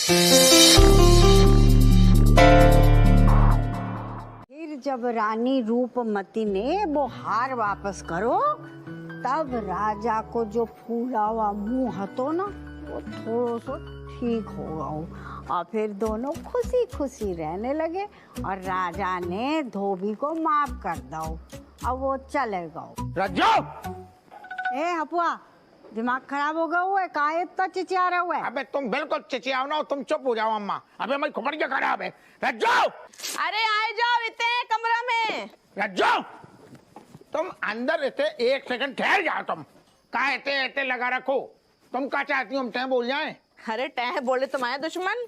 फिर जब रानी रूपमती ने वो हार वापस करो, तब राजा को जो फूला हुआ मुंह हतो ना, वो थोड़ा सा ठीक हो गया और फिर दोनों खुशी खुशी रहने लगे और राजा ने धोबी को माफ कर दो। अब वो चले गए। रज्जो! ए हपुआ, दिमाग खराब हो गया हुआ है, काहे इतना चिचिया रहा हुआ है? अबे तुम बिल्कुल चिचियाओ ना, तुम चुप हो जाओ अम्मा। अबे मेरी खोपड़ियाँ खराब है। रज्जो! अरे आए जाओ इतने कमरा में। रज्जो! तुम अंदर रहते 1 सेकंड ठहर जाओ। तुम कहाँ एते लगा रखो? तुम क्या चाहती हो हम टह बोल जाएं? अरे टह बोले तुम्हारे दुश्मन?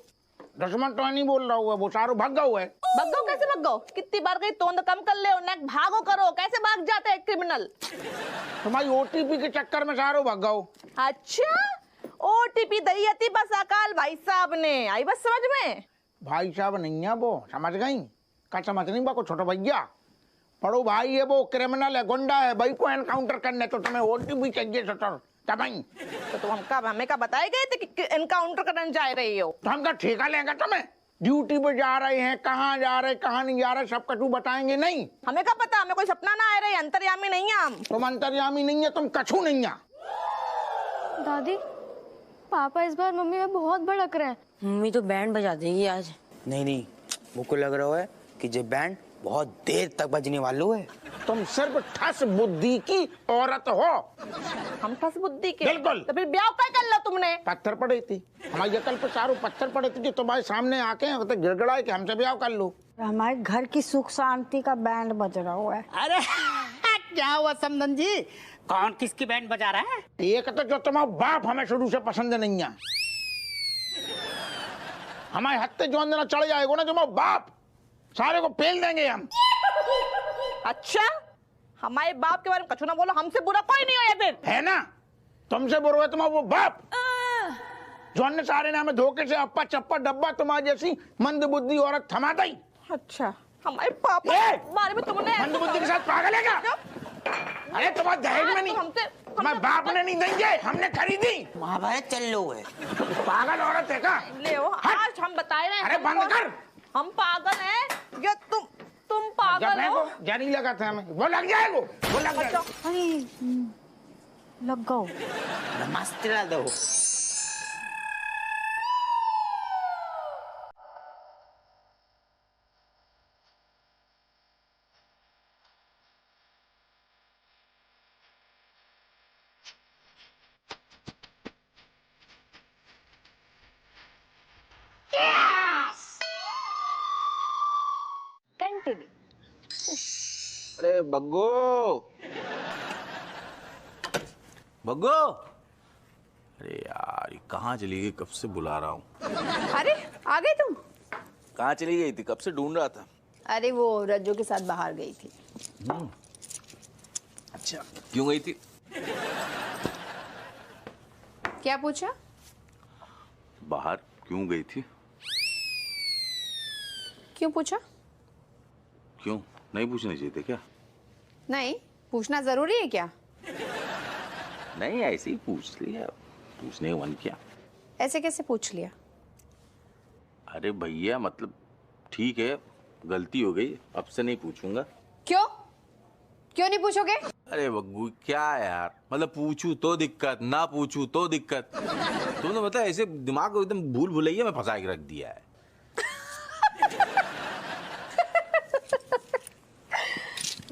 दुश्मन तो नहीं बोल रहा हुआ, वो सारू भाग गया हुआ है। भगो कैसे भगो? कितनी बार गई तोंद कम कर ले, नेक भागो करो, कैसे भाग जाते हैं क्रिमिनल? तुम्हारी ओटीपी के चक्कर में सारू भाग गया। अच्छा, ओटीपी दी थी बस अकाल भाई साहब ने, आई बस समझ में? भाई साहब नहीं है वो, समझ गई? क्या समझ नहीं बा को छोटा भैया? बड़ो भाई है वो, क्रिमिनल है, गुंडा है, भाई को एनकाउंटर करने तो तुम्हें ओटीपी चाहिए सटर तबाई। तो तुम हमें का बताए गए थे कि एनकाउंटर करने जा रही हो? तो हम का ठेका लेंगे तुम्हें? ड्यूटी पे जा रहे हैं, कहाँ जा रहे, कहाँ नहीं जा रहे, सब कटू बताएंगे नहीं? हमें का पता, हमें कोई सपना ना आ रही, अंतर्यामी नहीं है हम। तुम अंतर्यामी नहीं है, तुम कछू नहीं है। दादी, पापा इस बार मम्मी में बहुत भड़क रहे हैं। मम्मी तो बैंड बजा देगी आज। नहीं, मुझको लग रहा है कि ये बैंड बहुत देर तक बजने वालों है। तुम सिर्फ ठस बुद्धि की औरत हो। हम ठस बुद्धि के? बिल्कुल। तो फिर ब्याह क्या कर लो तुमने? पत्थर पड़े थे हमारी अकल पे, सारू पत्थर पड़े थे जो तुम्हारे सामने आके तो गिड़गड़ाए कि हमसे ब्याह कर लो। हमारे घर की सुख शांति का बैंड बज रहा हुआ है। अरे क्या हुआ समधन जी, कौन किसकी बैंड बजा रहा है? एक तो जो तुम्हारा बाप हमें शुरू से पसंद नहीं है। हमारे हत्ते जो अंदर चढ़ जाएगा ना जो हमारा बाप, सारे को पेल देंगे हम। अच्छा, हमारे बाप के बारे में कछु ना बोलो, हमसे बुरा कोई नहीं है फिर, है ना? तुमसे बुरा है तुम्हारा वो बाप जो अन्य सारे ने हमें धोखे से अप्पा चप्पा डब्बा तुम्हारी जैसी मंद बुद्धि औरत थमा दी। अच्छा, हमारे पापा बारे में तुमने मंद बुद्धि के साथ पागल है क्या? अरे तुम्हारे दहेज में नहीं, हमारे बाप ने नहीं देंगे, हमने खरीदी। महाभारत चल लो है। पागल औरत है क्या? ले आज हम बताए रहे हैं। अरे बंद कर। हम पागल हैं या तुम पागल हो? जानी लगा था हमें, वो लग जाएगा, वो लग जाएगा। अरे लग गो। नमस्ते दो। अरे बग्गो, बग्गो! अरे यार कहाँ चली गई? कब से बुला रहा हूँ। अरे आ गई तुम? कहाँ चली गई थी? कब से ढूंढ रहा था। अरे वो रज्जो के साथ बाहर गई थी। अच्छा, क्यों गई थी? क्या पूछा? बाहर क्यों गई थी? क्यों पूछा? क्यों नहीं पूछना चाहिए थे क्या? नहीं पूछना जरूरी है क्या? नहीं, ऐसे ही पूछ लिया, पूछने का मन किया। ऐसे कैसे पूछ लिया? अरे भैया मतलब ठीक है, गलती हो गई, अब से नहीं पूछूंगा। क्यों नहीं पूछोगे? अरे बग्गू क्या यार, मतलब पूछू तो दिक्कत, ना पूछू तो दिक्कत। तुमने मतलब ऐसे दिमाग को एकदम भूल भुलैया में फंसा के रख दिया है।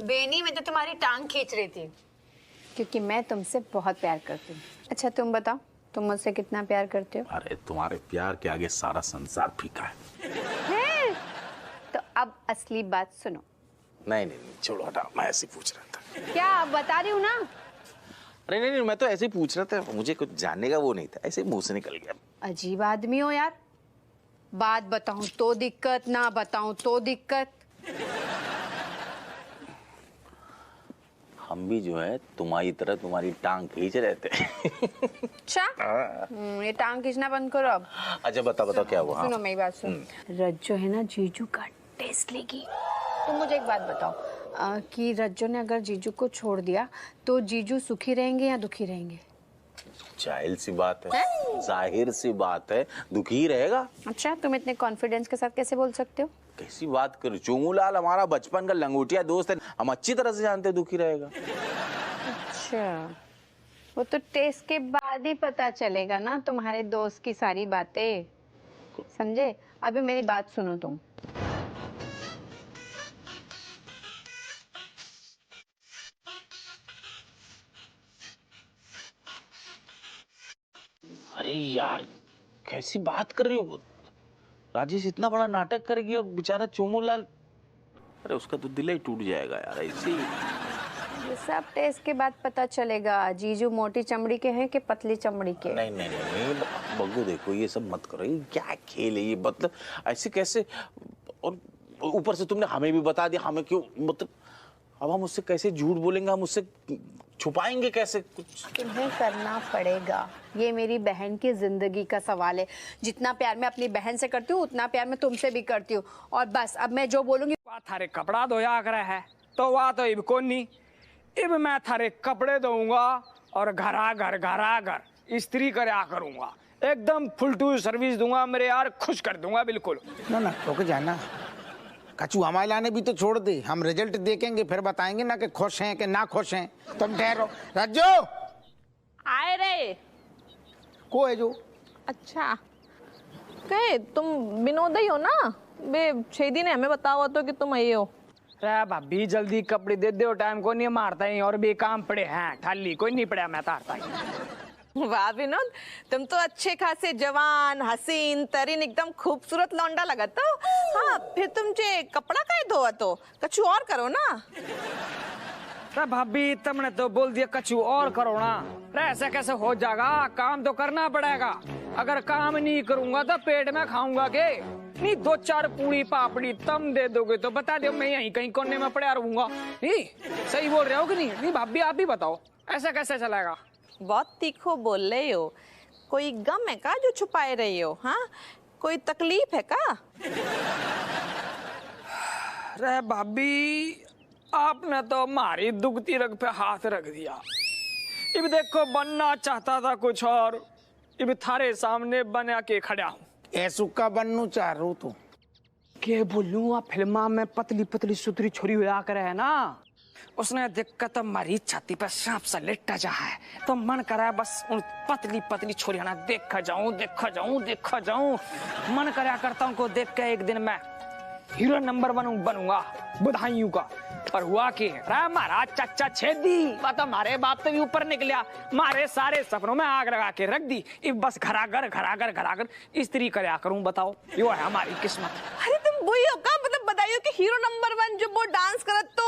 बेनी, मैं तो तुम्हारी टांग खींच रही थी क्योंकि मैं तुमसे बहुत प्यार करती हूँ। अच्छा तुम बताओ, तुम मुझसे कितना प्यार करते हो? अरे तुम्हारे प्यार के आगे सारा संसार फीका है। तो अब असली बात सुनो। नहीं छोड़ो हटा, मैं ऐसे ही पूछ रहा था। क्या अब बता रही हूँ ना? अरे नहीं मैं तो ऐसे ही पूछ रहा था, मुझे कुछ जानने का वो नहीं था, ऐसे मुंह से निकल गया। अजीब आदमी हो यार, बात बताऊं तो दिक्कत, ना बताऊं तो दिक्कत। हम भी जो है तुम्हारी तरह तुम्हारी टांग खींच रहे थे। अच्छा ये टांग खींचना बंद करो अब। अच्छा बताओ क्या हुआ? सुनो मेरी बात सुनो। रज्जो है ना जीजू का टेस्ट लेगी। तुम मुझे एक बात बताओ कि रज्जो ने अगर जीजू को छोड़ दिया तो जीजू सुखी रहेंगे या दुखी रहेंगे? जाहिर सी बात है, जाहिर सी बात है, दुखी रहेगा। अच्छा, तुम इतने कॉन्फिडेंस के साथ कैसे बोल सकते हो? कैसी बात कर, चोमूलाल हमारा बचपन का लंगोटिया दोस्त है, हम अच्छी तरह से जानते हैं दुखी रहेगा। अच्छा, वो तो टेस्ट के बाद ही पता चलेगा ना तुम्हारे दोस्त की सारी बातें, समझे? अभी मेरी बात सुनो तुम। अरे यार, कैसी बात कर रही हो? राजेश इतना बड़ा नाटक कर गया और बेचारा चोमूलाल, अरे उसका तो दिल ही टूट जाएगा यार। ऐसे ये सब टेस्ट के बाद पता चलेगा जीजू मोटी चमड़ी के हैं कि पतली चमड़ी के। नहीं नहीं नहीं बग्गू, देखो ये सब मत करो, ये क्या खेल है ये? मतलब ऐसे कैसे? और ऊपर से तुमने हमें भी बता दिया, हमें क्यों? मतलब अब हम उससे कैसे झूठ बोलेंगे, हम उससे छुपाएंगे कैसे कुछ? तुम्हें करना पड़ेगा, ये मेरी बहन की जिंदगी का सवाल है। जितना प्यार मैं अपनी बहन से करती हूँ उतना प्यार मैं तुमसे भी करती हूँ, और बस अब मैं जो बोलूंगी। थारे कपड़ा धोया करे है तो वह तो इब को नहीं, इब मैं थारे कपड़े धोऊंगा और घर इस्त्री करया करूंगा, एकदम फुल टू सर्विस दूंगा मेरे यार, खुश कर दूंगा बिल्कुल। ना ना रुक जाना, कचू हमारे लाने भी तो छोड़ दे, हम रिजल्ट देखेंगे फिर बताएंगे ना कि खुश हैं कि ना खुश हैं। तुम ठहरो। रज्जो आए रे। को है जो? अच्छा, कहे तुम विनोद ही हो ना? बे छेदी ने हमें बताया तो कि तुम आए हो। रे भाभी जल्दी कपड़े दे दो, टाइम को नहीं मारता ही, और भी काम पड़े हैं, ठाली कोई नहीं पड़ा मैं तारता ही। वाह विनोद, तुम तो अच्छे खासे जवान हसीन तरीन एकदम खूबसूरत लौंडा लगा तो। हाँ, फिर तुम जे कपड़ा काहे धोआ तो कुछ और करो ना। रे भाभी तुमने तो बोल दिया कछु और करो ना, रे ऐसे कैसे हो जाएगा? काम तो करना पड़ेगा, अगर काम नहीं करूंगा तो पेट में खाऊंगा के नहीं? 2-4 पूरी पापड़ी तुम दे दोगे तो बता दो, मैं यहीं कहीं कोने में पड़ा रहूंगा। नहीं सही बोल रहे हो कि नहीं? नहीं भाभी आप ही बताओ, ऐसा कैसे चलेगा? बहुत तीखो बोल रहे हो, कोई गम है का जो छुपाए रही हो? हाँ, कोई तकलीफ है का? रे भाभी आपने तो हमारी दुखती रग पे हाथ रख दिया। इब देखो बनना चाहता था कुछ और, इब थारे सामने बना के खड़ा हूँ। ऐसु का बनू चाह रू तू? के बोलूँ, फिल्मा में पतली पतली सुतरी छोरी हुआ करे है ना, उसने दिक्कत हमारी छाती पे सांप सा लेटा जा है, तो मन करा बस उन पतली पतली छोरियां ना देखा जाऊं। मन करा करता हूँ को देख के एक दिन मैं हीरो नंबर 1 बनूंगा बधाइयों का। पर हुआ कि हमारा चाचा छेदी तो हमारे बाप तो भी ऊपर निकलिया, मारे सारे सपनों में आग लगा के रख दी। इब बस घराघर स्त्री करया करूं, बताओ यो है हमारी किस्मत। अरे तुम वही हो का? मतलब बताइयो कि हीरो नंबर 1 जो वो डांस करत तो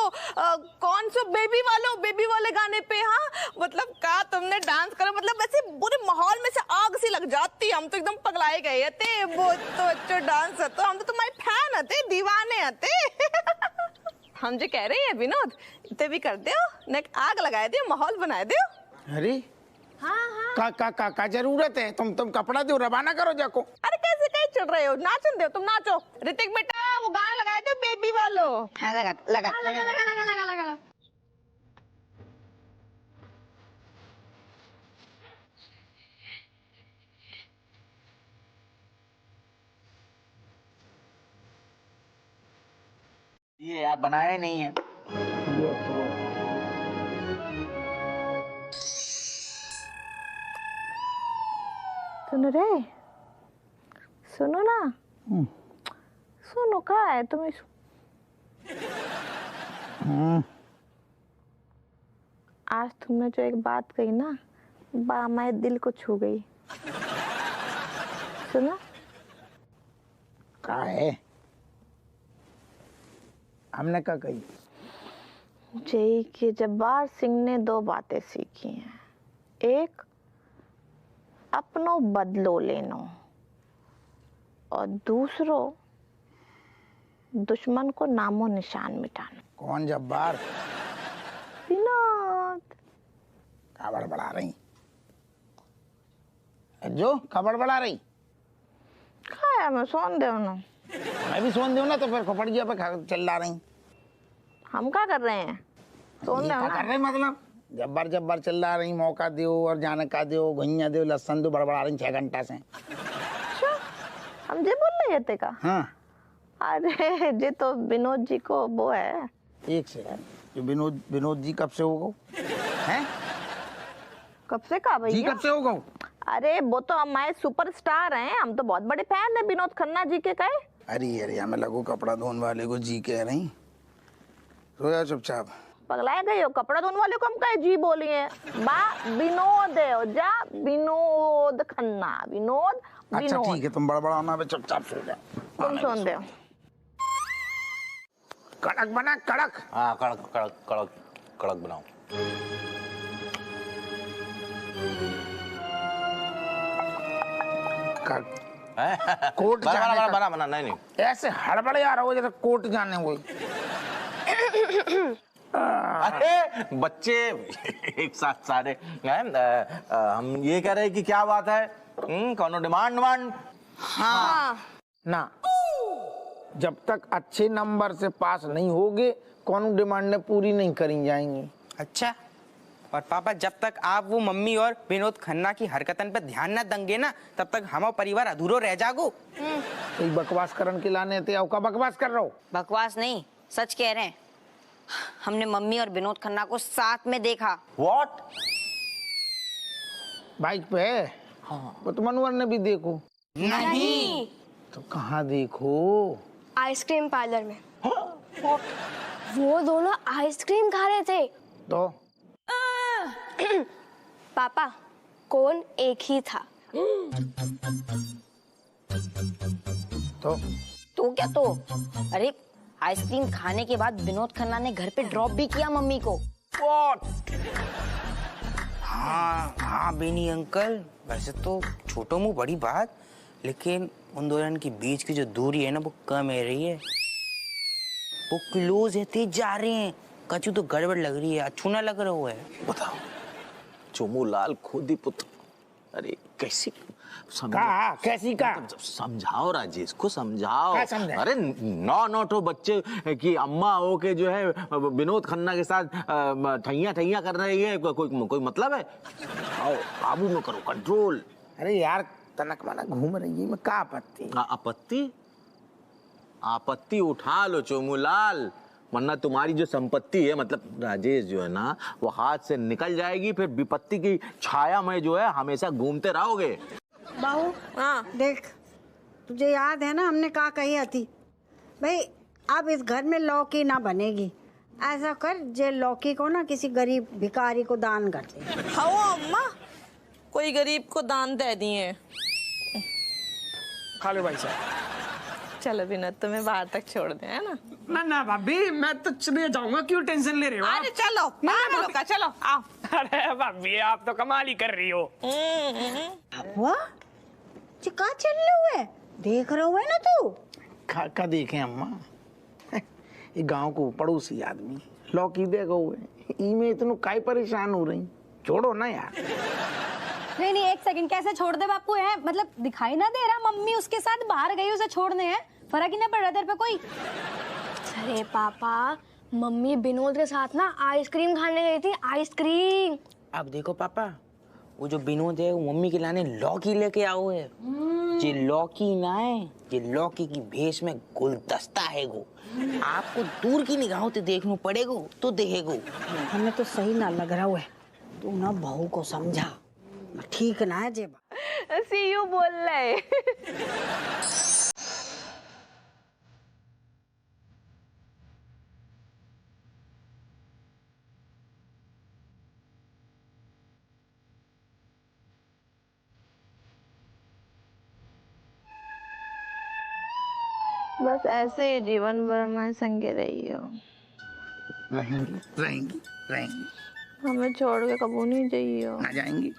कौन सो बेबी वाले गाने पे? हाँ मतलब का तुमने डांस करा? मतलब ऐसे पूरे माहौल में से आग सी लग जाती, हम तो एकदम पगलाए गए थे। वो तो अच्छा डांस है, तो हम तो तुम्हारे फैन थे, दीवाने थे। हम जो कह रहे हैं विनोद, इतने भी कर दो, नेक आग लगाए दो, माहौल बनाए दो। अरे हाँ का जरूरत है? तुम कपड़ा दो, रवाना करो जाको। अरे कैसे चल रहे हो? नाचन दो, तुम नाचो। ऋतिक बेटा वो गाना लगाए दो बेबी वालों। हाँ, लगा। ये आप बनाए नहीं है। सुनो ना, सुनो का है तुम्हें? आज तुमने जो एक बात कही ना, हमारे दिल को छू गई। सुनो का है? हमने क्या कही? जय कि जब्बार सिंह ने 2 बातें सीखी हैं, एक अपनो बदलो लेनो, और दूसरो दुश्मन को नामो निशान मिटाना। कौन जब्बार? विनोद। खबर बढ़ा रही जो खबर बढ़ा रही? खाया मैं सोन दे ना, मैं भी सोन दूं ना, तो फिर खोपड़िया पे चिल्ला रही। हम क्या कर रहे हैं? सोन दे क्या ना। कर रहे मतलब? जब्बर जब्बर चिल्ला रही, मौका दो और जाने का दो, घुइया दो, लहसन दो, बड़बड़ा रही 6 घंटा से। हम जे बोल रहे थे का? हाँ अरे जे तो विनोद जी को वो है। एक सेकंड, जो विनोद जी कब से हो गए हैं? कब से का जी भैया? कब से हो गए? अरे वो तो हमारे सुपरस्टार हैं, हम तो बहुत बड़े फैन हैं विनोद खन्ना जी के। कहे अरे हमें लगो कपड़ा धोने वाले को जी कह रही। रोया चुपचाप। पगलाए गए हो? कपड़ा धोने वाले को हम कहे जी बोलिए? बा विनोद है हो जा, विनोद खन्ना, विनोद अच्छा विनोद। ठीक है, तुम बड़बड़ाना पे चुपचाप सो जाओ। तुम सुन दो। कड़क बना कड़क। हाँ कड़क कड़क कड़क कड़क बनाओ। कोट बना जाने बना का- बना बना नहीं नहीं ऐसे हड़बड़े आ रहा हो जैसे कोट जाने हुए। अरे बच्चे एक साथ सारे हैं, हम ये कह रहे हैं कि क्या बात है, कौनो डिमांड डिमांड? हाँ ना, जब तक अच्छे नंबर से पास नहीं होगे कौन डिमांड पूरी नहीं करी जाएंगी। अच्छा, और पापा जब तक आप वो मम्मी और विनोद खन्ना की हरकतन पे ध्यान न देंगे ना, तब तक हमारा परिवार अधूरो रह जागो। कोई बकवास करन के लाने थे, का बकवास कर रहा हो? बकवास नहीं, सच कह रहे हैं। हमने मम्मी और विनोद खन्ना को साथ में देखा। व्हाट? बाइक पे? हाँ। वो तो मनोहर ने भी देखो। नहीं। तो कहाँ देखो? आइसक्रीम पार्लर में। वो दोनों आइसक्रीम खा रहे थे। तो पापा कौन एक ही था। तो क्या तो? अरे आइसक्रीम खाने के बाद विनोद खन्ना ने घर पे ड्रॉप भी किया मम्मी को। हाँ हाँ बेनी अंकल, वैसे तो छोटो मुंह बड़ी बात, लेकिन उन दोनों के बीच की जो दूरी है ना वो कम है रही है, वो क्लोज होते जा रहे हैं। कचू तो गड़बड़ लग रही है, अच्छू ना लग रहा है। बताओ, चोमू लाल खुदी पुत्र, अरे कैसी कैसी का? समझाओ राजेश को, समझाओ। क्या समझाए? अरे 9 बच्चे की अम्मा हो के जो है विनोद खन्ना के साथ ठैया ठैया कर रही है, कोई मतलब है? आओ काबू में करो, कंट्रोल। अरे यार तनक मना घूम रही है, मैं क्या आपत्ति? आपत्ति? आपत्ति उठा लो चोमूलाल, वरना तुम्हारी जो संपत्ति है, मतलब राजेश जो है ना, वो हाथ से निकल जाएगी, फिर विपत्ति की छाया में जो है हमेशा घूमते रहोगे। बाबू हाँ देख, तुझे याद है ना हमने कहा कही थी भाई, अब इस घर में लौकी ना बनेगी। ऐसा कर, जे लौकी को ना किसी गरीब भिखारी को दान कर दे। हाँ अम्मा, कोई गरीब को दान दे दिए। खा लो भाई साहब। चलो विनोद तुम्हें बाहर तक छोड़ दे, है ना? ना भाभी, मैं तो चले जाऊंगा, क्यों टेंशन ले रहे हो? अरे चलो पागलों का, चलो आओ। अरे भाभी आप तो कमाल ही कर रही हो। वाह, कहाँ चल रहे हुए? देख रहे हुए ना तू? का देखे अम्मा, ये गांव को पड़ोसी आदमी लौकी देखो हुए, इमे इतनो काय परेशान हो रही, छोड़ो ना यार। नहीं एक सेकंड, कैसे छोड़ दे बापू? है मतलब दिखाई ना दे रहा मम्मी उसके साथ बाहर गई, उसे छोड़ने हैं, फर्क ही नहीं पड़ रहा तेरे पे कोई? अरे पापा, मम्मी विनोद के साथ ना आइसक्रीम खाने गई थी, आइसक्रीम। अब देखो पापा, वो जो विनोद है वो मम्मी के लाने लौकी लेके आओ है। ये लौकी ना है, ये लौकी की भेष में गुलदस्ता है वो। आपको दूर की निगाहों से देखना पड़ेगा तो देखेगो। हमें तो सही ना लग रहा है, तू ना बहू को समझा, ठीक ना है जेबा। सी यू बोल रहे। बस ऐसे ही जीवन भर हमारे संगे रही हो। रहेंगी रहेंगी रहेंगी, हमें छोड़ के कबू नहीं जाइयो। ना जाएंगी।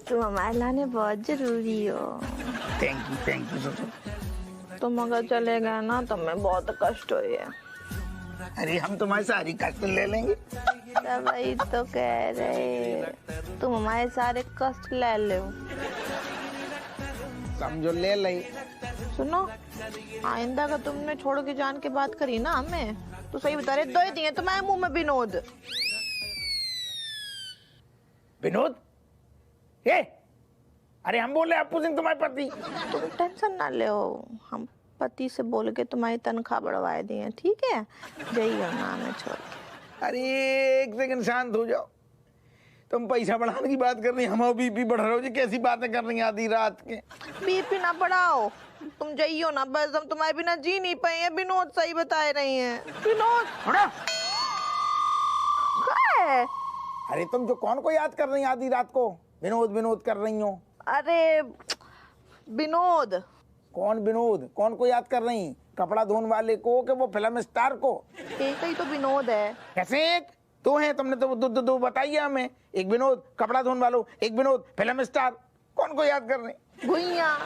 तुम हमारे लाने बहुत जरूरी हो। थैंक यू सोचो। तुम अगर चले गए ना तो मैं बहुत कष्ट हो गया। अरे हम तुम्हारी सारी कष्ट ले लेंगे। वही तो कह रहे, तुम हमारे सारे कष्ट ले लो। समझो ले ले। सुनो, आइंदा का तुमने छोड़ के जान के बात करी ना हमें, तो सही बता रहे, दो ही दिए तुम्हारे मुंह में विनोद। विनोद, ये अरे हम बोले अप्पू सिंह तुम्हारे पति। तुम टेंशन ना ले, हम पति से बोल के तुम्हारी तनख्वाह बढ़वाए दिए, ठीक है? जाइए ना हमें छोड़ के। अरे एक सेकंड शांत हो जाओ। तुम पैसा बढ़ाने की बात कर रही, हम बीपी बढ़ रहे हो जी, कैसी बातें कर रही हैं आधी रात के? बीपी ना बढ़ाओ, तुम जाइयो ना, बस हम तुम्हारे बिना जी नहीं पाए हैं। विनोद सही बता रही हैं। विनोद क्या है? अरे तुम जो कौन को याद कर रही हैं आधी रात को, विनोद विनोद कर रही हो? अरे विनोद। कौन विनोद? कौन को याद कर रही? कपड़ा धोने वाले को कि वो फिल्म स्टार को? एक ही तो विनोद है। कैसे एक? दो हैं, तुमने तो दो बताइए हमें। एक विनोद कपड़ा धोने वालों, एक विनोद फिल्म स्टार। कौन को याद कर रही? भुइया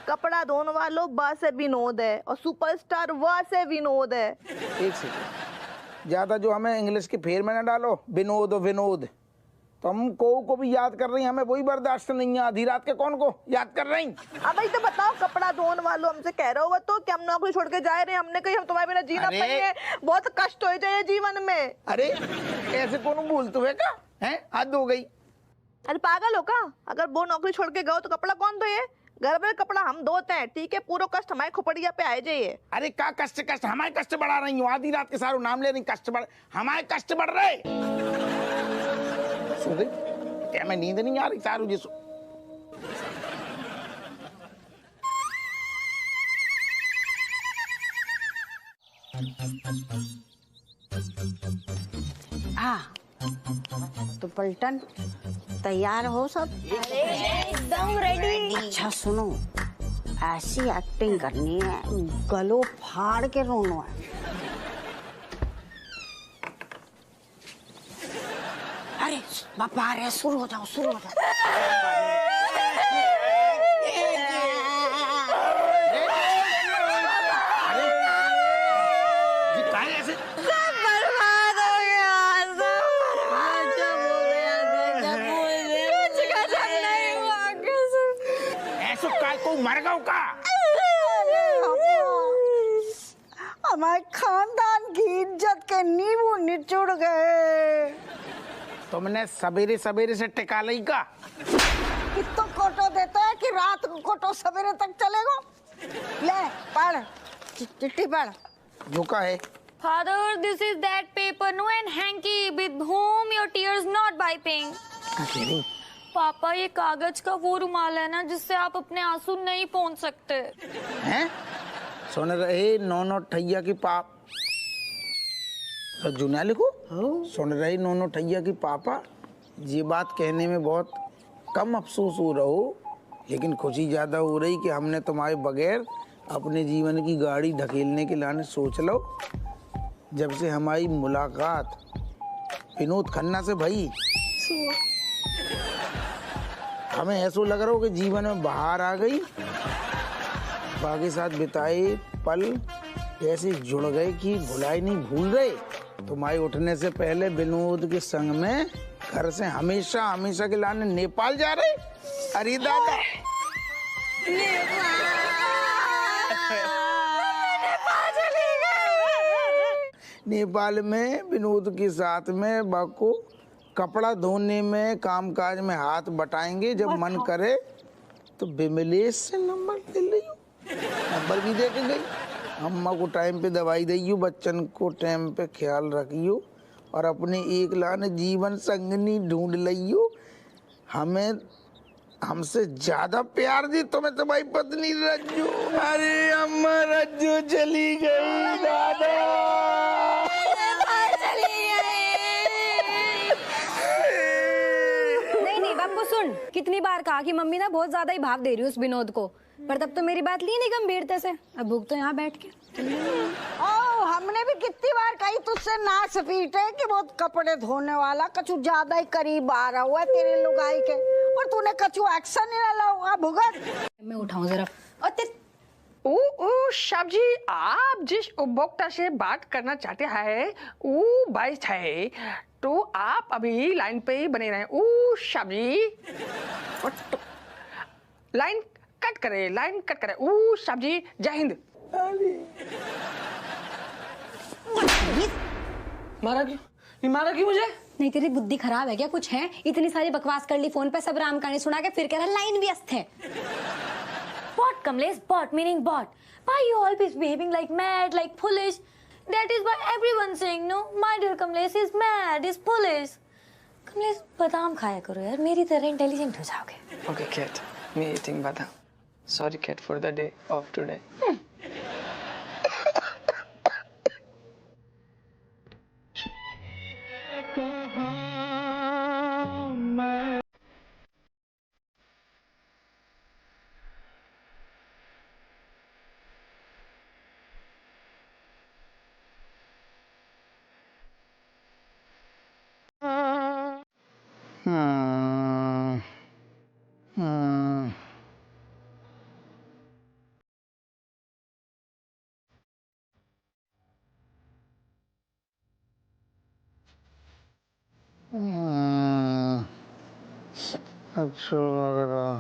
कपड़ा धोने वालों ब से विनोद है और सुपरस्टार व से विनोद है। एक सेकंड, ज्यादा जो हमें इंग्लिश के फेर में न डालो, विनोद और विनोद। तुम को भी याद कर रही, हमें वही बर्दाश्त नहीं है। आधी रात के कौन को याद कर रही? अब भाई तो बताओ, कपड़ा धोने वालों हमसे कह रहे हो तो कि हम नौकरी छोड़ के जा रहे हैं, हमने कही हम तुम्हारे बिना जीना पाएंगे, बहुत कष्ट हो जाए जीवन में। अरे ऐसे कौन बोलते हुए का है? हद हो गई। अरे पागल हो का? अगर वो नौकरी छोड़ के गए तो कपड़ा कौन धोए? घर में कपड़ा हम धोते हैं, ठीक है? पूरा कष्ट हमारे खोपड़िया पे आए जाइए। अरे का कष्ट हमारे कष्ट बढ़ा रही हूँ? आधी रात के सारे नाम ले रही, कष्ट बढ़ हमारे कष्ट बढ़ रहे। सो गई क्या? मैं नींद नहीं आ रही सारू जी? हाँ तो पलटन तैयार हो सब? एकदम रेडी। अच्छा सुनो, ऐसी एक्टिंग करनी है, गलो फाड़ के रोना है। अरे पापा आ रहे, शुरू हो जाओ, शुरू हो जाओ। मर गओ का? हमारे खानदान की इज्जत के नींबू निचुड़ गए। तुमने सवेरे सवेरे से टिका ली का? कितना कोटो देता है कि रात को कोटो सवेरे तक चलेगा? ले पढ़, चिट्ठी पढ़। जो का है? Father, this is that paper, no, and hanky with whom your tears not wiping. अकेले पापा ये कागज का वो रुमाल है ना जिससे आप अपने आंसू नहीं पोंछ सकते हैं? सुन रहे नौनो ठैया की पाप तो जुनिया लिखो। सुन रहे नौनो ठैया की पापा, ये बात कहने में बहुत कम अफसोस हो रहा हो, लेकिन खुशी ज्यादा हो रही कि हमने तुम्हारे बगैर अपने जीवन की गाड़ी ढकेलने के लाने सोच लो। जब से हमारी मुलाकात विनोद खन्ना से भई, हमें ऐसा लग रहा हो कि जीवन में बाहर आ गई। बाकी साथ बिताए पल ऐसे जुड़ गए कि भुलाई नहीं भूल रहे। तुम्हारे उठने से पहले विनोद के संग में घर से हमेशा हमेशा के लाने नेपाल जा रहे। अरे दादा, नेपाल में विनोद के साथ में बाको कपड़ा धोने में कामकाज में हाथ बटाएंगे। जब मन करे तो विमलेश से नंबर ले लियो, नंबर भी दे के गई। अम्मा को टाइम पे दवाई दियो, बच्चन को टाइम पे ख्याल रखियो और अपने एक लाने जीवन संगनी ढूंढ लियो। हमें हमसे ज्यादा प्यार दी तुम्हें तुम्हारी पत्नी रज्जू। अरे अम्मा रज्जू चली गई दादा। बापू सुन, कितनी बार कहा कि मम्मी ना बहुत ज्यादा ही भाव दे रही है उस विनोद को, पर तब तो मेरी बात ली नहीं गंभीरता से। अब भूख तो यहाँ बैठ के। ओ हमने भी कितनी बार कही तुझसे नाच पीटे कि बहुत कपड़े धोने वाला कछु ज्यादा ही करीब आ रहा हुआ तेरे लुगाई के, और तूने कछु एक्शन ही ना हुआ। भुगत मैं उठाऊं जरा। शाब जी, आप जिस उपभोक्ता से बात करना चाहते हैं वो बाइस है, तो आप अभी लाइन पे ही बने रहें। शाब जी, लाइन कट करे। शाब जी, जय हिंद। मारा क्यों मुझे? नहीं तेरी बुद्धि खराब है क्या? कुछ है? इतनी सारी बकवास कर ली फोन पे, सब राम कहानी सुना के फिर कह रहा लाइन व्यस्त है। What, Kamlesh? What? Meaning what? Why you always behaving like mad, like foolish? That is what everyone's saying, no? My dear Kamlesh is mad, is foolish. Kamlesh, बादाम खाया करो यार, मेरी तरह इंटेलिजेंट हो जाओगे। Okay, cat. Me eating badam. Sorry, cat, for the day of today. अच्छा लग रहा।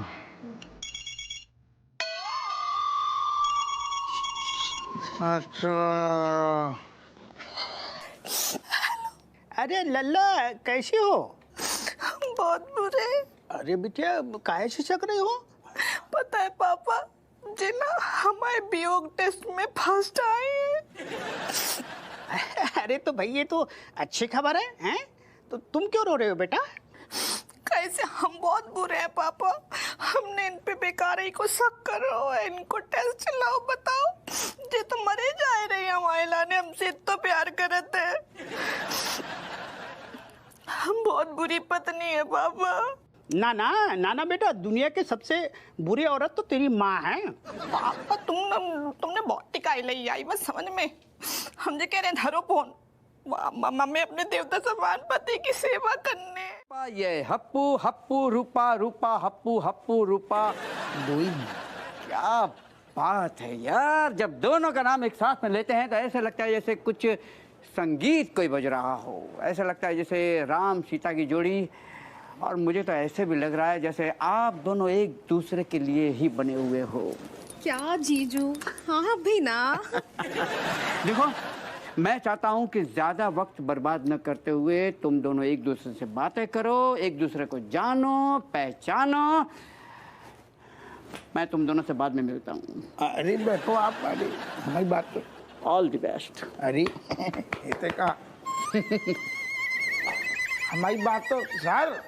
अच्छा। अरे लल्ला कैसी हो? बहुत बुरे। अरे बेटिया काहे छिचक रही हो? पता है पापा जी ना हमारे वियोग टेस्ट में फर्स्ट आए हैं। अरे तो भाई ये तो अच्छी खबर है, हैं? तो तुम क्यों रो रहे हो बेटा? कैसे हम बहुत बुरे हैं पापा, हमने इन पे बेकार ही को शक करो, इनको टेस्ट चलाओ, बताओ ये तो मरे जा रहे हैं, हमारे लाने हमसे इतना प्यार करते हैं। हम बहुत बुरी पत्नी है पापा। ना ना ना ना बेटा, दुनिया की सबसे बुरी औरत तो तेरी माँ है। पापा तुमने बहुत टिकाई ली आई बस समझ में। हम जो कह रहे हैं धरो फोन, मम्मी अपने देवता समान पति की सेवा करने। ये हप्पू हप्पू रूपा रूपा हप्पू हप्पू रूपा दुई। क्या बात है यार, जब दोनों का नाम एक साथ में लेते हैं तो ऐसा लगता है जैसे कुछ संगीत कोई बज रहा हो, ऐसा लगता है जैसे राम सीता की जोड़ी। और मुझे तो ऐसे भी लग रहा है जैसे आप दोनों एक दूसरे के लिए ही बने हुए हो। क्या जीजू? हाँ भी ना। देखो मैं चाहता हूं कि ज्यादा वक्त बर्बाद न करते हुए तुम दोनों एक दूसरे से बातें करो, एक दूसरे को जानो पहचानो। मैं तुम दोनों से बाद में मिलता हूँ। अरे बैठो आप, अरे हमारी बात तो। All the best. अरे इसे कहा हमारी बात तो सर।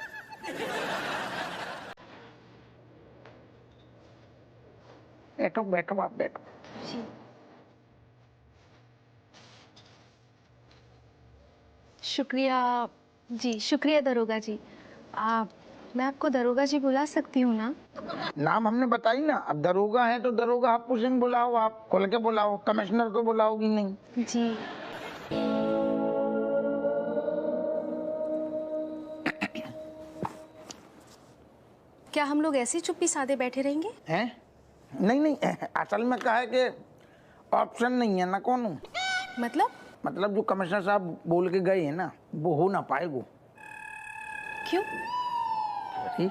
बैठो बैठो आप बैठो। शुक्रिया जी, शुक्रिया दरोगा जी। मैं आपको दरोगा जी बुला सकती हूँ ना? नाम हमने बताई ना, अब दरोगा है तो दरोगा हप्पू सिंह बुलाओ, आप खोल के बुलाओ, कमिश्नर तो बुलाओगी नहीं। जी क्या हम लोग ऐसे चुप्पी साधे बैठे रहेंगे? हैं? नहीं नहीं, असल में क्या है कि ऑप्शन नहीं है ना कौन। मतलब जो कमिश्नर साहब बोल के गए हैं ना वो हो ना पाएगा। क्यों? अरे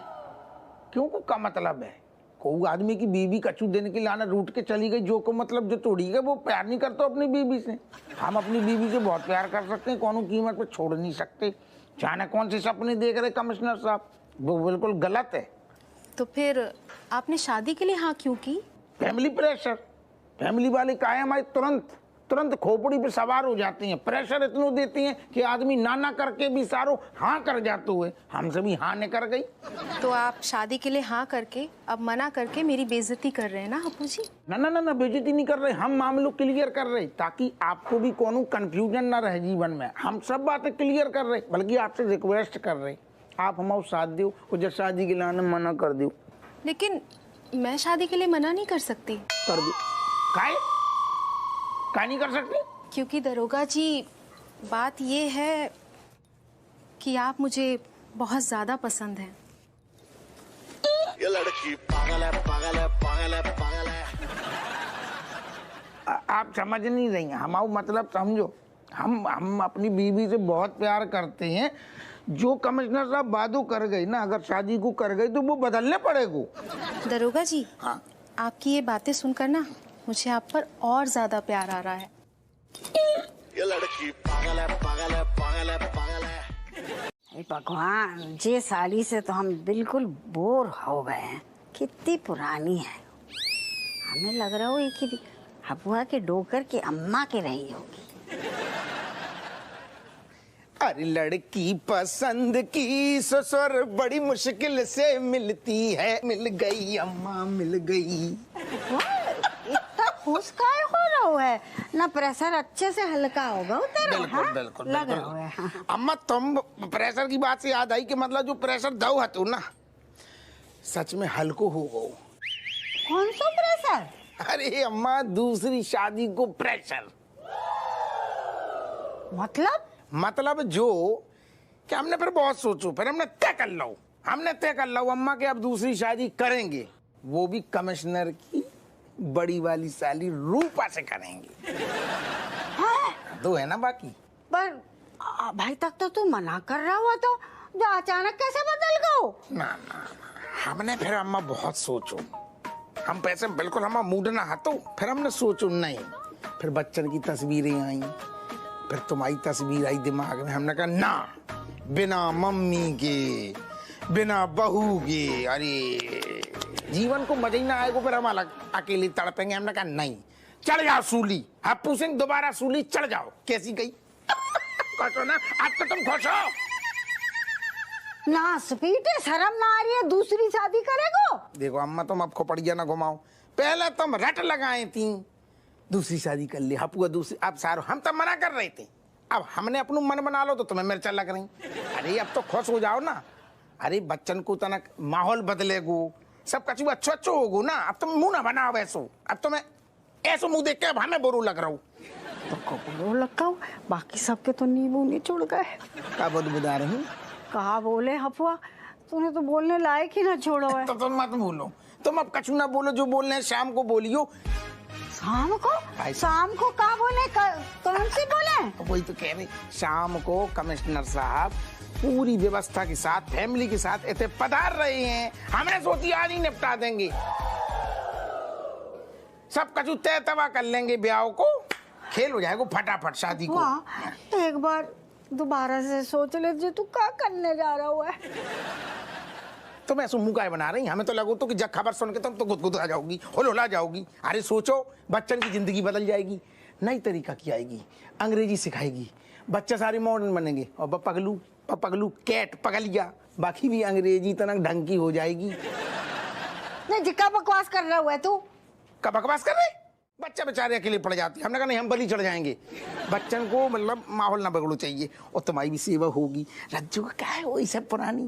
क्यों को का मतलब है, कोई आदमी की बीवी कचू देने के लाना रूट के चली गई, जो को मतलब जो तोड़ी गई वो प्यार नहीं करता अपनी बीवी से। हम अपनी बीवी से बहुत प्यार कर सकते हैं, कौन कीमत पे छोड़ नहीं सकते। जाने कौन से सपने देख रहे कमिश्नर साहब, वो बिल्कुल गलत है। तो फिर आपने शादी के लिए हाँ क्यों की? Family pressure. फैमिली वाले का है हमारे तुरंत खोपड़ी पे सवार हो जाती हैं, प्रेशर इतना देती हैं कि आदमी ना करके भी सारो हाँ कर जाते हुए हमसे भी हाँ नहीं कर गई। तो आप शादी के लिए हाँ करके अब मना करके मेरी बेइज्जती कर रहे हैं ना हप्पू जी? ना बेइज्जती नहीं कर रहे, हम मामलों क्लियर कर रहे ताकि आपको भी कोनो कंफ्यूजन ना रहे जीवन में। हम सब बातें क्लियर कर रहे, बल्कि आपसे रिक्वेस्ट कर रहे आप हमारा साथ दो और जब शादी के लाने मना कर दो। लेकिन मैं शादी के लिए मना नहीं कर सकती। कर दो। का नहीं कर सकती? क्योंकि दरोगा जी बात ये है कि आप मुझे बहुत ज्यादा पसंद हैं। ये लड़की पागल है पागल है पागल है पागल है। आप समझ नहीं रही हैं, हमारा मतलब समझो। हम अपनी बीवी से बहुत प्यार करते हैं। जो कमिश्नर साहब वादो कर गए ना, अगर शादी को कर गए तो वो बदलने पड़ेगा। दरोगा जी हाँ, आपकी ये बातें सुनकर ना मुझे आप पर और ज्यादा प्यार आ रहा है। ये लड़की पागल है पागल है पागल है पागल है। हे भगवान, ये साड़ी से तो हम बिल्कुल बोर हो गए हैं। कितनी पुरानी है। हमें लग रहा हो कि हपुआ के डोकर की अम्मा की रही होगी। अरे लड़की पसंद की ससुर बड़ी मुश्किल से मिलती है, मिल गई अम्मा मिल गई। इतना खुश काहे हो रहा है? ना प्रेशर अच्छे से हल्का होगा तेरा। बिल्कुल हाँ? बिल्कुल लग बिल्कुल। रहा है। हाँ। अम्मा तुम प्रेशर की बात से याद आई कि मतलब जो प्रेशर दो हतू ना, सच में हल्को हो गो। कौन सा प्रेशर? अरे अम्मा दूसरी शादी को प्रेशर। मतलब जो कि हमने फिर बहुत सोचो, फिर हमने तय कर लो अम्मा के अब दूसरी शादी करेंगे, वो भी कमिश्नर की बड़ी वाली साली रूपा से करेंगे। हाँ? दो है ना बाकी। पर भाई तक तो तू मना कर रहा हुआ, तो जो अचानक कैसे बदल गए? ना हमने फिर अम्मा बहुत सोचो, हम पैसे बिल्कुल हमारा मूड ना हतो, फिर हमने सोचो नहीं, फिर बच्चन की तस्वीरें आई, फिर तुम्हारी तस्वीर आई दिमाग में, हमने कहा ना, बिना मम्मी के बिना बहू के अरे जीवन को मजा ही ना आएगा, फिर हम अलग अकेले तड़पेंगे। हमने कहा नहीं, चढ़ जाओ सूली, हप्पू सिंह दोबारा सूली चढ़ जाओ। कैसी गई? खुश हो ना? आज तो तुम खुश हो ना? स्पीटे शर्म ना आ रही है? दूसरी शादी करेगो? देखो अम्मा तुम अब खोपड़िया ना घुमाओ, पहले तुम रट लगाए थी दूसरी शादी कर ली, हपुआ दूसरी, अब सारो हम तब मना कर रहे थे, अब हमने अपना मन बना लो तो तुम्हें मिर्चा लग रही। अरे अब तो खुश हो जाओ ना। अरे बच्चन को तनक माहौल बदलेगो, सब कछु अच्छो होगो ना। अब तुम मुंह ना बनाओ ऐसो, अब तुम्हें ऐसो मुंह देख के अब हमें बुरू लग रहा हूँ। तो बुरो लगा, बाकी सबके तो नींबू निचुड़ गए। क्या बता रही हूँ? कहा बोले हपुआ, तूने तो बोलने लायक ही ना छोड़ो है। तो तुम मत बोलो, तुम अब कछु ना बोलो, जो बोलने हैं शाम को बोलियो। शाम को का बोले? कौन सी बोले? वही तो कह रही, शाम को कमिश्नर साहब पूरी व्यवस्था के साथ फैमिली के साथ इतने पधार रहे हैं, हमने सोची आज ही निपटा देंगे, सब कछु तय तवा कर लेंगे, ब्याह को खेल हो जाएगा फटाफट शादी को। एक बार दोबारा से सोच ले जी, तू क्या करने जा रहा है? तुम ऐसा मुंह काय बना रही? हमें तो लगो तो कि जब खबर सुन के तुम तो गुदगुद आ जाओगी, होला जाओगी। अरे सोचो, बच्चन की जिंदगी बदल जाएगी, नई तरीका की आएगी, अंग्रेजी सिखाएगी, बच्चे सारे मॉडर्न बनेंगे, और पगलू कैट पगलिया बाकी भी अंग्रेजी तनक ढंग की हो जाएगी। नहीं जिक्का बकवास कर रहा हुआ है तू। कब बकवास कर रहे? बच्चे बेचारे अकेले पड़ जाते हैं, हमने कहा नहीं हम बलि चढ़ जाएंगे, बच्चन को मतलब माहौल ना बगड़ो चाहिए, और तुम्हारी भी सेवा होगी। रज्जू का क्या है, वही सब पुरानी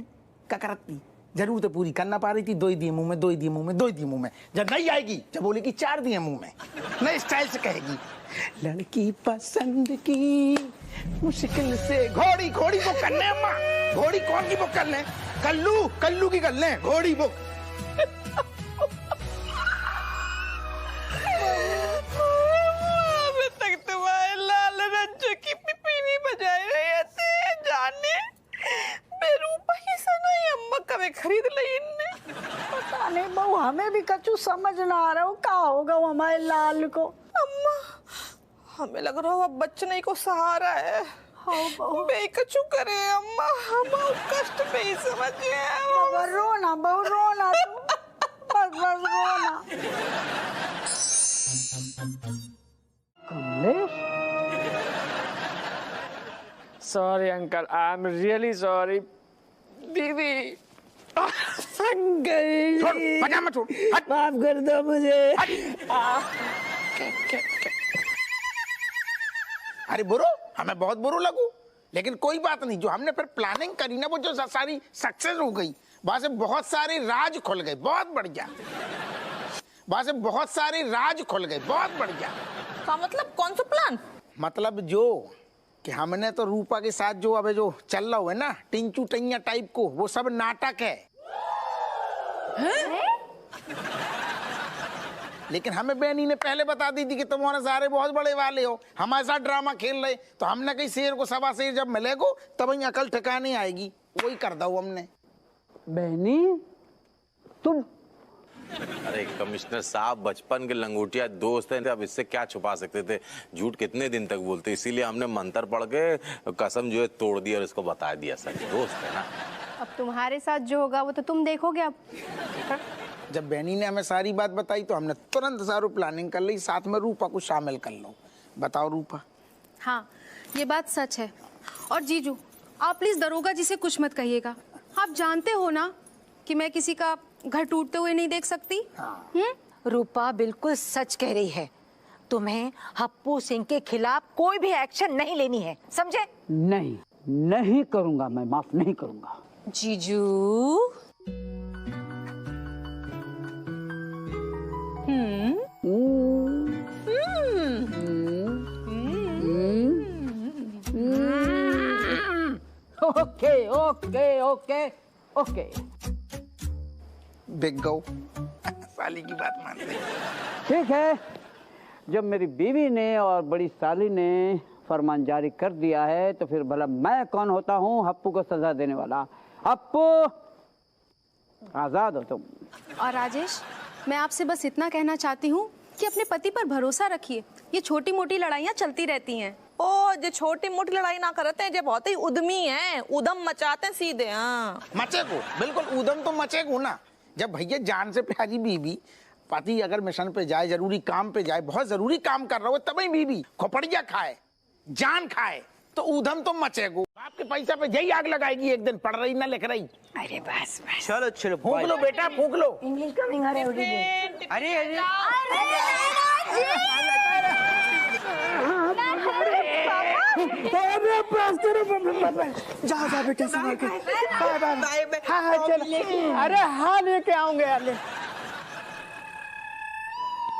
क्या करती, जरूरत पूरी करना पा रही थी, दो ही दिए मुंह में, जब नहीं आएगी, जब बोलेगी 4 दिए मुंह में, नए स्टाइल से कहेगी लड़की पसंद की मुश्किल से। घोड़ी बुक करने अम्मा, घोड़ी कौन की बुक कर ले? कल्लू की कर ले घोड़ी बुक। अभी तक तुम्हारे लाल रज्जू की पिपी नहीं बजाई रही थे, जाने बेरूपा ही सनाई अम्मा कभी खरीद ली इनने। पता नहीं बहू, हमें भी कछु समझ ना आ रहा हो क्या होगा हमारे लाल को। अम्मा हमें लग रहा है बच्चन ही को सहारा है। हाँ बेकछु करे अम्मा, हम कष्ट में ही समझे। रोना बहू रोना, बस रोना। Sorry uncle, I am really sorry. दीदी छोड़, पजामा छोड़, माफ कर दो मुझे। अरे बुरो, हमें बहुत बुरो लगू, लेकिन कोई बात नहीं, जो हमने फिर प्लानिंग करी ना वो जो सारी सक्सेस हो गई, वहां से बहुत सारे राज खुल गए, बहुत बढ़िया। वहां से बहुत सारे राज खुल गए, बहुत बढ़िया। का मतलब कौन सा प्लान? मतलब जो कि हमने तो रूपा के साथ जो अबे जो चल रहा है ना टिंचू टैया टाइप को, वो सब नाटक है। लेकिन हमें बहनी ने पहले बता दी थी कि तुम्हारे सारे बहुत बड़े वाले हो, हमारे साथ ड्रामा खेल रहे, तो हमने कहीं शेर को सवा शेर जब मिलेगो तब ही अकल ठिकाने आएगी, वही कर दो हमने। बहनी अरे कमिश्नर साहब, बचपन के लंगोटिया दोस्त हैं, अब इससे क्या छुपा सकते थे? झूठ कितने दिन तक बोलते, इसीलिए हमने मंत्र पढ़ के कसम जो है तोड़ दी और इसको बता दिया। सच दोस्त है ना। अब तुम्हारे साथ जो होगा वो तो तुम देखोगे अब। जब बहनी ने हमें सारी बात बताई तो हमने तुरंत सारू प्लानिंग कर ली, साथ में रूपा को शामिल कर लो। बताओ रूपा। हाँ, ये बात सच है। और जीजू, आप प्लीज दरोगा जी से कुछ मत कहिएगा। आप जानते हो ना कि मैं किसी का घर टूटते हुए नहीं देख सकती। रूपा बिल्कुल सच कह रही है। तुम्हें हप्पू सिंह के खिलाफ कोई भी एक्शन नहीं लेनी है, समझे? नहीं, नहीं करूंगा, मैं माफ नहीं करूंगा। जीजू। Okay okay okay okay. बिग गो साली की बात मान ले। ठीक है, जब मेरी बीवी ने और बड़ी साली ने फरमान जारी कर दिया है तो फिर भला मैं कौन होता हूँ हप्पू को सजा देने वाला? हप्पू, आजाद हो तुम। और राजेश, मैं आपसे बस इतना कहना चाहती हूँ कि अपने पति पर भरोसा रखिए। ये छोटी मोटी लड़ाइयाँ चलती रहती हैं। ओ, जो छोटी मोटी लड़ाई ना करते हैं, जो बहुत ही उद्यमी हैं, उदम मचाते हैं सीधे। हाँ, मचेगो, बिल्कुल उदम तो मचेगो ना। जब भैया जान से प्यारी बीवी, पति अगर मिशन पे जाए, जरूरी काम पे जाए, बहुत जरूरी काम कर रहा हो, तभी बीवी खोपड़िया खाए, जान खाए, तो उधम तो मचेगो। आपके पैसा पे यही आग लगाएगी एक दिन, पढ़ रही ना लिख रही। अरे बस बस, चलो चलो, फूंक लो बेटा, फूंक लो। इंग्लिश कमिंग अरे अरे अरे जा जा बेटा, संभाल के। Bye bye. हाँ हाँ चलो। अरे हाँ, लेके आऊंगे यार। ले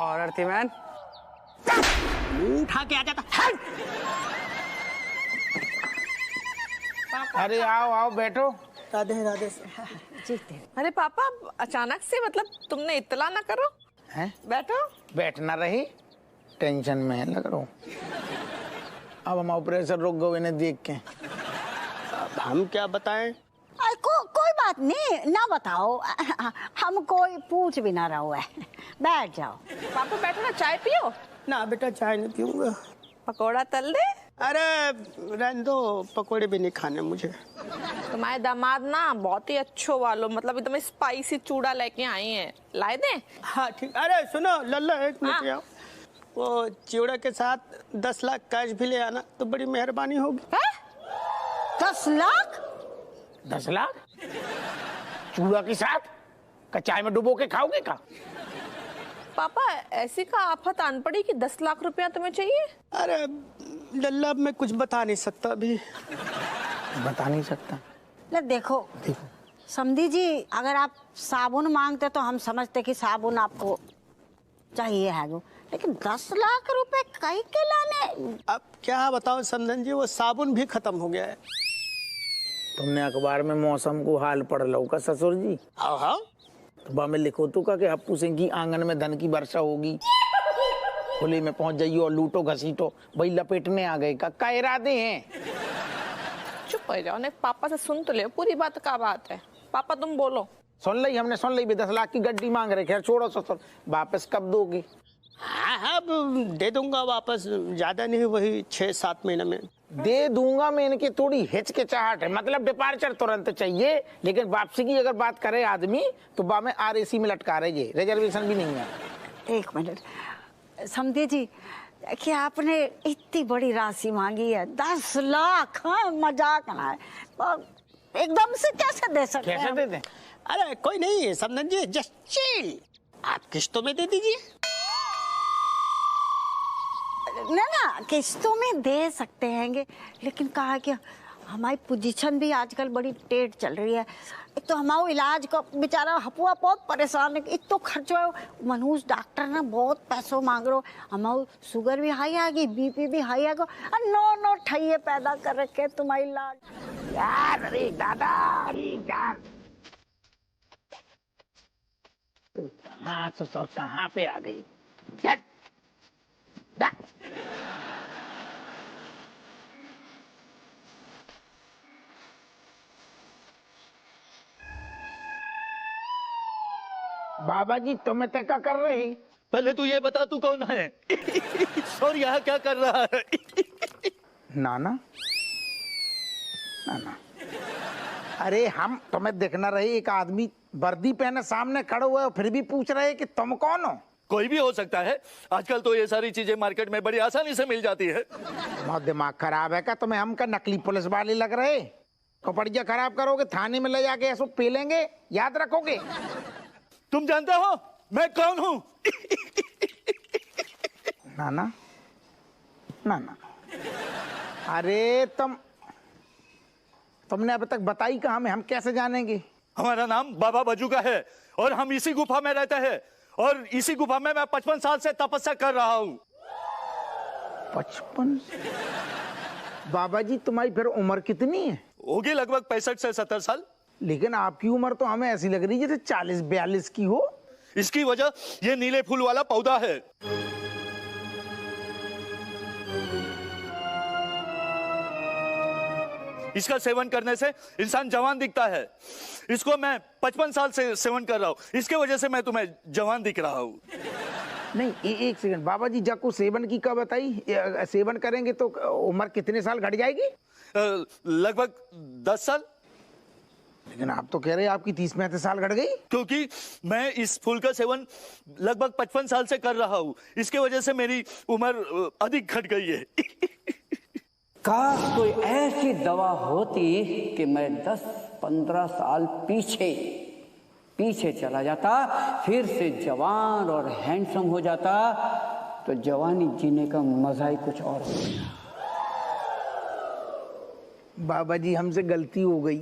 और अर्थीमैन उठा के आ जाता। अरे आओ आओ बैठो। राधे राधे। जीते। अरे पापा, अचानक से, मतलब तुमने इत्तला ना करो। हैं? बैठो। बैठना रही, टेंशन में है लग रहा हूँ। अब हम ऑपरेशन रुक गए इन्हें देख के। हम क्या बताएं? कोई बात नहीं, ना बताओ। हम कोई पूछ भी ना रहा है। बैठ जाओ। पापा बैठो ना, चाय पियो। ना बेटा, चाय नहीं पीऊंगा। पकोड़ा तल दे। अरे रहने दो, पकोड़े भी नहीं खाने मुझे। तुम्हारे दामाद ना बहुत ही अच्छो वालो, मतलब एकदम स्पाइसी चूड़ा लेके आई हैं, लाए दे। हाँ ठीक। अरे सुनो लल्ला, एक मिनट आओ। वो चिवड़ा के साथ 10 लाख कैश भी ले आना तो बड़ी मेहरबानी होगी। 10 लाख? 10 लाख चूड़ा के साथ? का चाय में डुबो के खाओगे का? पापा, ऐसी का आफत आन पड़ी कि 10 लाख रुपया तुम्हें चाहिए? अरे लल्ला, मैं कुछ बता नहीं सकता अभी। बता नहीं सकता। ले देखो समधी जी, अगर आप साबुन मांगते तो हम समझते कि साबुन आपको चाहिए है जो, लेकिन 10 लाख रुपए कहीं के लाने? अब क्या बताओ समधन जी, वो साबुन भी खत्म हो गया है। तुमने अखबार में मौसम को हाल पढ़ लो का ससुर जी? हाँ। तो बा में लिखो तो का कि हप्पू सिंह की आंगन में धन की वर्षा होगी, खुले में पहुंच जाइयो और लूटो घसीटो। भाई लपेटने आ गए का इरादे हैं? चुप हो जाओ, ने पापा से सुन तो ले, पूरी बात का बात है। पापा तुम बोलो। सुन ली, हमने सुन ली। 10 लाख की गड्डी मांग रहे। खैर छोड़ो ससुर, वापस कब दोगे? हाँ, अब दे दूंगा वापस, ज्यादा नहीं, वही 6-7 महीने में दे दूंगा। मैं इनकी थोड़ी हिचकिचाहट है, मतलब डिपार्चर तुरंत चाहिए, लेकिन वापसी की अगर बात करे आदमी तो बा में RAC में लटका रहे, ये रिजर्वेशन भी नहीं है। 1 मिनट समधी जी, कि आपने इतनी बड़ी राशि मांगी है, 10 लाख। हाँ, मजाक ना है, एकदम से कैसे दे सकते हैं? कैसे दे दें? अरे कोई नहीं समधन जी, जस्ट चिल, आप किस्तों में दे दीजिए। ना किस्तों में दे सकते हैं, लेकिन कहा कि हमारी पोजीशन भी आजकल बड़ी टेढ़ चल रही है। एक तो हमारा इलाज का बेचारा हपुआ बहुत परेशान है, एक तो खर्चो है। मनोज डॉक्टर ना बहुत पैसों मांग रहे हो, हमारा शुगर भी हाई आ गई, BP भी हाई आ गया, नो ठैये पैदा कर रखे तुम्हारी इलाज यार। अरे दादा, अरे यार, हाँ ससुर कहाँ पे आ गई? बाबा जी तुम्हें तय क्या कर रहे हैं? पहले तू ये बता तू कौन है और यहाँ क्या कर रहा है? नाना नाना, अरे हम तुम्हें देखना रहे, एक आदमी वर्दी पहने सामने खड़े हुए फिर भी पूछ रहे हैं कि तुम कौन हो? कोई भी हो सकता है, आजकल तो ये सारी चीजें मार्केट में बड़ी आसानी से मिल जाती है। बहुत दिमाग खराब है क्या तुम्हें? हम का नकली पुलिस वाले लग रहे? कपड़िया खराब करोगे, थाने में ले जाके ऐसो पेलेंगे, याद रखोगे? तुम जानते हो मैं कौन हूँ? नाना नाना, अरे तुमने अब तक बताई कहाँ? में हम कैसे जानेंगे? हमारा नाम बाबा बजू का है और हम इसी गुफा में रहते हैं और इसी गुफा में मैं 55 साल से तपस्या कर रहा हूँ। 55? बाबा जी तुम्हारी फिर उम्र कितनी है? होगी लगभग 65 से 70 साल। लेकिन आपकी उम्र तो हमें ऐसी लग रही है जैसे 40-42 की हो। इसकी वजह ये नीले फूल वाला पौधा है। इसका सेवन करने से इंसान जवान दिखता है। इसको मैं 55 साल से सेवन कर रहा हूँ, इसके वजह से मैं तुम्हें जवान दिख रहा हूँ। नहीं एक सेकंड बाबा जी, जब को सेवन की कब बताई? सेवन करेंगे तो उम्र कितने साल घट जाएगी? लगभग 10 साल। लेकिन आप तो कह रहे हैं आपकी 30-35 साल घट गई। क्योंकि मैं इस फूल का सेवन लगभग 55 साल से कर रहा हूँ, इसके वजह से मेरी उम्र अधिक घट गई है। काश कोई ऐसी दवा होती कि मैं 10-15 साल पीछे चला जाता, फिर से जवान और हैंडसम हो जाता, तो जवानी जीने का मजा ही कुछ और होता। बाबा जी हमसे गलती हो गई,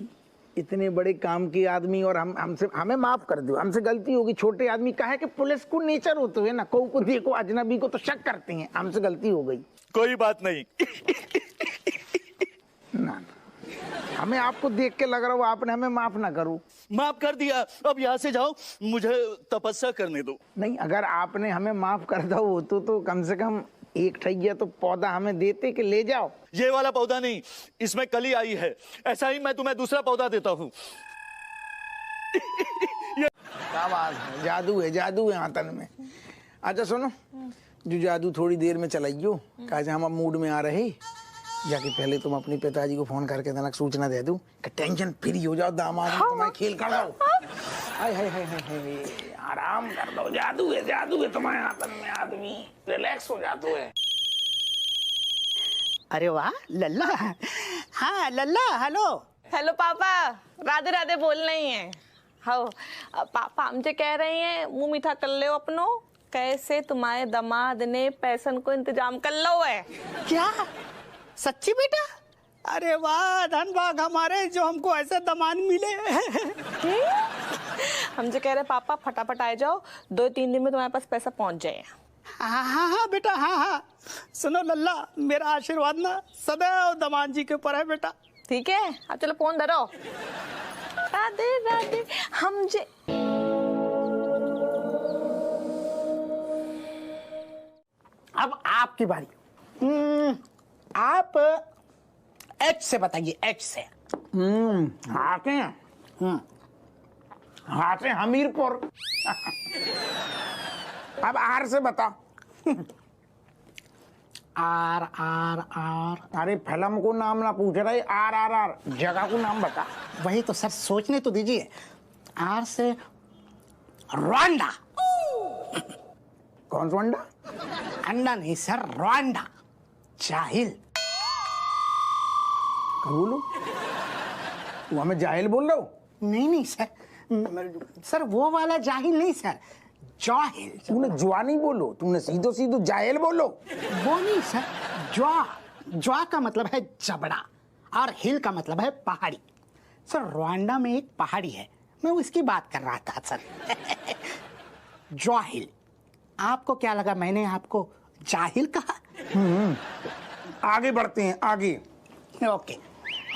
इतने बड़े काम के आदमी और हमें माफ कर दो, हमसे गलती होगी। छोटे आदमी का है कि पुलिस को नेचर होते हुए ना को देखो अजनबी को तो शक करते हैं, हमसे गलती हो गई। कोई बात नहीं। ना हमें आपको देख के लग रहा हो आपने हमें माफ ना करो। माफ कर दिया, अब यहाँ से जाओ, मुझे तपस्या करने दो। नहीं, अगर आपने हमें माफ कर दो होतो तो कम से कम एक ठैया तो पौधा हमें देते कि ले जाओ। ये वाला पौधा नहीं, इसमें कली आई है, ऐसा ही मैं तुम्हें दूसरा पौधा देता हूँ। जादू है आतन में। अच्छा सुनो, जो जादू थोड़ी देर में चलाइयो, कहा हम अब मूड में आ रहे, जाके पहले तुम अपने पिताजी को फोन करके तनक सूचना दे दूं कि टेंशन फ्री हो जाओ, दामाद में तुम्हारे खेल कर दो। हाय हाय हाय हाय, आराम कर दो, जादू है तुम्हारे आतन में, आदमी रिलैक्स हो जाते है। अरे वाह लल्ला। हाँ लल्ला, हेलो। हेलो पापा, राधे राधे बोल रही हैं। हाँ पापा हमसे कह रही हैं मुंह मीठा कर लो अपनो, कैसे तुम्हारे दामाद ने पैसन को इंतजाम कर लो है। क्या सच्ची बेटा? अरे वाह धन भाग हमारे जो हमको ऐसे दामाद मिले। हमसे कह रहे पापा फटाफट आ जाओ, 2-3 दिन में तुम्हारे पास पैसा पहुंच जाए। हाँ बेटा, हाँ। सुनो लल्ला, मेरा आशीर्वाद ना सदैव दामाद जी के ऊपर है बेटा। ठीक है, अब चलो फोन धरो। राधे राधे। हमसे अब आपकी बारी। आप एच से बताइए, एच से। हाथे हमीरपुर। अब आर से बता। R R R. अरे फिल्म को नाम ना पूछ रहे, आर आर आर जगह को नाम बता। वही तो सर, सोचने तो दीजिए। आर से रवांडा। कौन सा अंडा? अंडा नहीं सर, रवांडा। जाहिल। बोलो, तू हमें जाहिल बोल रहे हो? नहीं सर, वो वाला जाहिल नहीं सर, जाहिल। तूने ज्वा नहीं बोलो, तूने सीधो जाहिल बोलो। वो नहीं सर, ज्वा का मतलब है जबड़ा और हिल का मतलब है पहाड़ी। सर रवांडा में एक पहाड़ी है, मैं उसकी बात कर रहा था सर। जाहिल। आपको क्या लगा मैंने आपको जाहिल कहा? आगे बढ़ते हैं, आगे। ओके।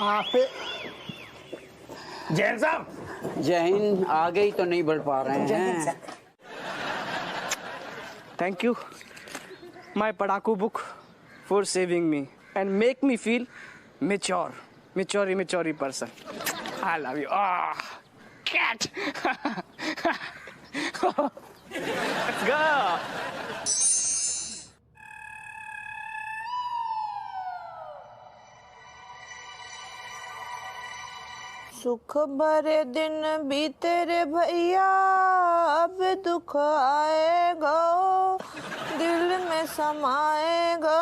आप जैन साहब। जय हिंद। आगे ही तो नहीं बढ़ पा रहे हैं। Thank you, my Padaku book, for saving me and make me feel mature person. I love you. Ah, cat. Let's go. सुख भरे दिन बीते रे भैया, अब दुख आएगा, दिल में समाएगा,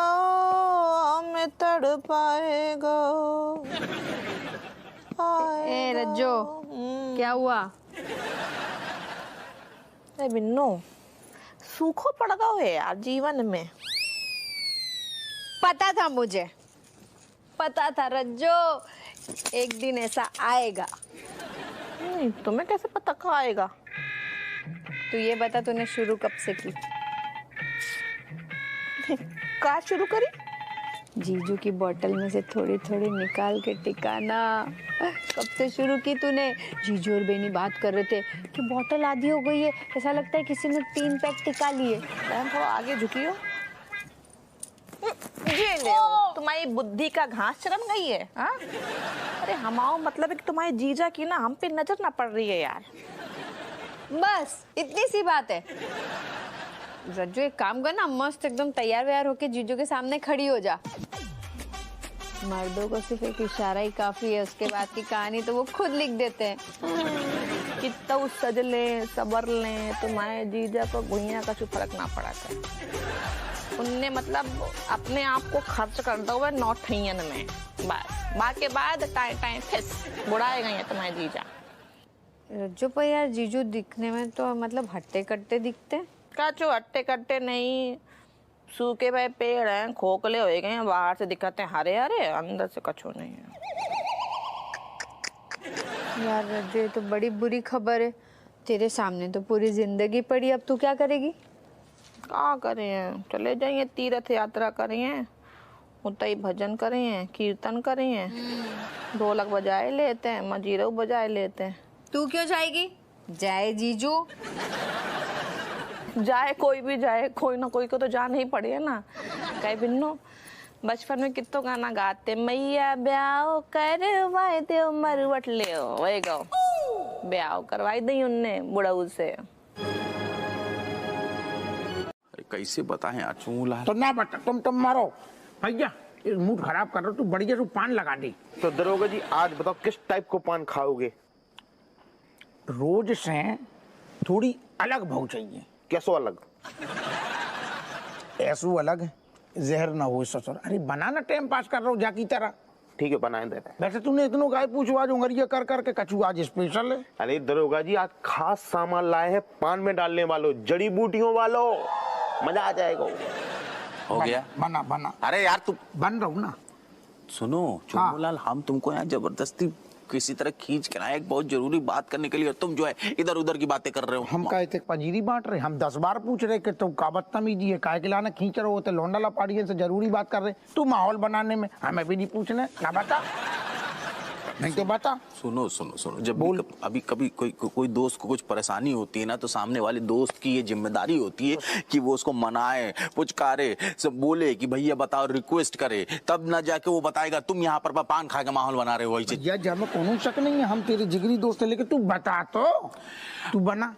हमें तड़पाएगा। ए रज्जो, क्या हुआ? ए बिन्नू, सूखो पड़ गओ है यार जीवन में। पता था मुझे, पता था रज्जो, एक दिन ऐसा आएगा। तुम्हें कैसे पता कब आएगा? तू ये बता, तूने शुरू कब से की? कहाँ शुरू करी? जीजू की बोतल में से थोड़ी थोड़ी निकाल के टिकाना। कब से शुरू की तूने? जीजू और बेनी बात कर रहे थे कि बोतल आधी हो गई है, ऐसा लगता है किसी ने 3 पैक टिका लिए। थोड़ा आगे झुकी हो। ये ले, तुम्हारी बुद्धि का घास चरम गई है। हाँ? अरे हमाओ मतलब है कि तुम्हारे जीजा की ना हम पे नजर ना पड़ रही है यार। बस इतनी सी बात है। रज्जू एक काम कर ना, मस्त एकदम तैयार व्यार होके जीजू के सामने खड़ी हो जा। मर्दों को सिर्फ एक इशारा ही काफी है, उसके बाद की कहानी तो वो खुद लिख देते हैं। कितना सज ले सबर ले, तुम्हारे जीजा को भुइया का कुछ फर्क ना पड़ा था। उनने मतलब अपने आप को खर्च करता हुआ नौठैयन में, बस बाकी बाद टाइम टाइम फिस बुढ़ाए गए हैं तुम्हारे जीजा। रज्जू पर यार जीजू दिखने में तो मतलब हट्टे कट्टे दिखते। काचो हट्टे कट्टे नहीं, सूखे भाई पेड़ हैं, खोखले हो गए हैं, बाहर से दिखाते हैं हरे हरे, अंदर से कछो नहीं है। यार रज्जू ये तो बड़ी बुरी खबर है। तेरे सामने तो पूरी जिंदगी पड़ी, अब तू क्या करेगी? क्या करें, चले जाइए तीर्थ यात्रा करें, उतई भजन करें, कीर्तन करें, ढोलक बजाए लेते हैं, मजीरा बजाए लेते हैं। तू क्यों जाएगी? जाए जीजू। जाए कोई भी जाए, कोई ना कोई को तो जाना ही पड़ेगा ना। कहे बिन्नू, बचपन में कितो गाना गाते, मैया ब्याह करवाए दे मरवट ले, वही गाओ ब्याह करवाई दी उनने बुढ़ऊ से। कैसे बताएं यार चूला? तो ना बता, तुम मारो भैया, मूड खराब कर रहे हो, तू बढ़िया तू पान लगा दी। तो दरोगा जी आज बताओ किस टाइप को पान खाओगे? रोज से थोड़ी अलग भाव चाहिए। कैसो अलग? ऐसो अलग जहर ना हो ससुर। अरे बनाना, टाइम पास कर रहा हूँ जाकी तरह। ठीक है बनाए दे रहे। वैसे तूने इतनों गाय पूछो आज उंगरिया कर करके कछू आज स्पेशल है। अरे दरोगा जी आज खास सामान लाए हैं पान में डालने वालों, जड़ी बूटियों वालों, मजा आ जाएगा। हो गया? बना बना। अरे यार तू बन रहा हूँ ना। सुनो चुन्नूलाल, हम तुमको यहाँ जबरदस्ती किसी तरह खींच के आए एक बहुत जरूरी बात करने के लिए, और तुम जो है इधर उधर की बातें कर रहे हो। हम कहते पंजीरी बांट रहे, हम 10 बार पूछ रहे कि तुम का बदतमीजी है, काय के लाना खींच रहे हो, तो लौंडाला पाड़ियन से जरूरी बात कर रहे, तू माहौल बनाने में हमें भी नहीं पूछने। ना बता, नहीं तो बता। सुनो सुनो सुनो, जब अभी कभी कोई दोस्त को कुछ परेशानी होती है ना, तो सामने वाले दोस्त की ये जिम्मेदारी होती है कि वो उसको मनाए, पुचकारे, सब बोले कि भैया बताओ, रिक्वेस्ट करे, तब ना जाके वो बताएगा तुम यहाँ पर पान खा के माहौल बना रहे हो। वही चीज जब में कोनो शक नहीं है, हम तेरे जिगरी दोस्त है, लेकिन तू बता तो, तू बना।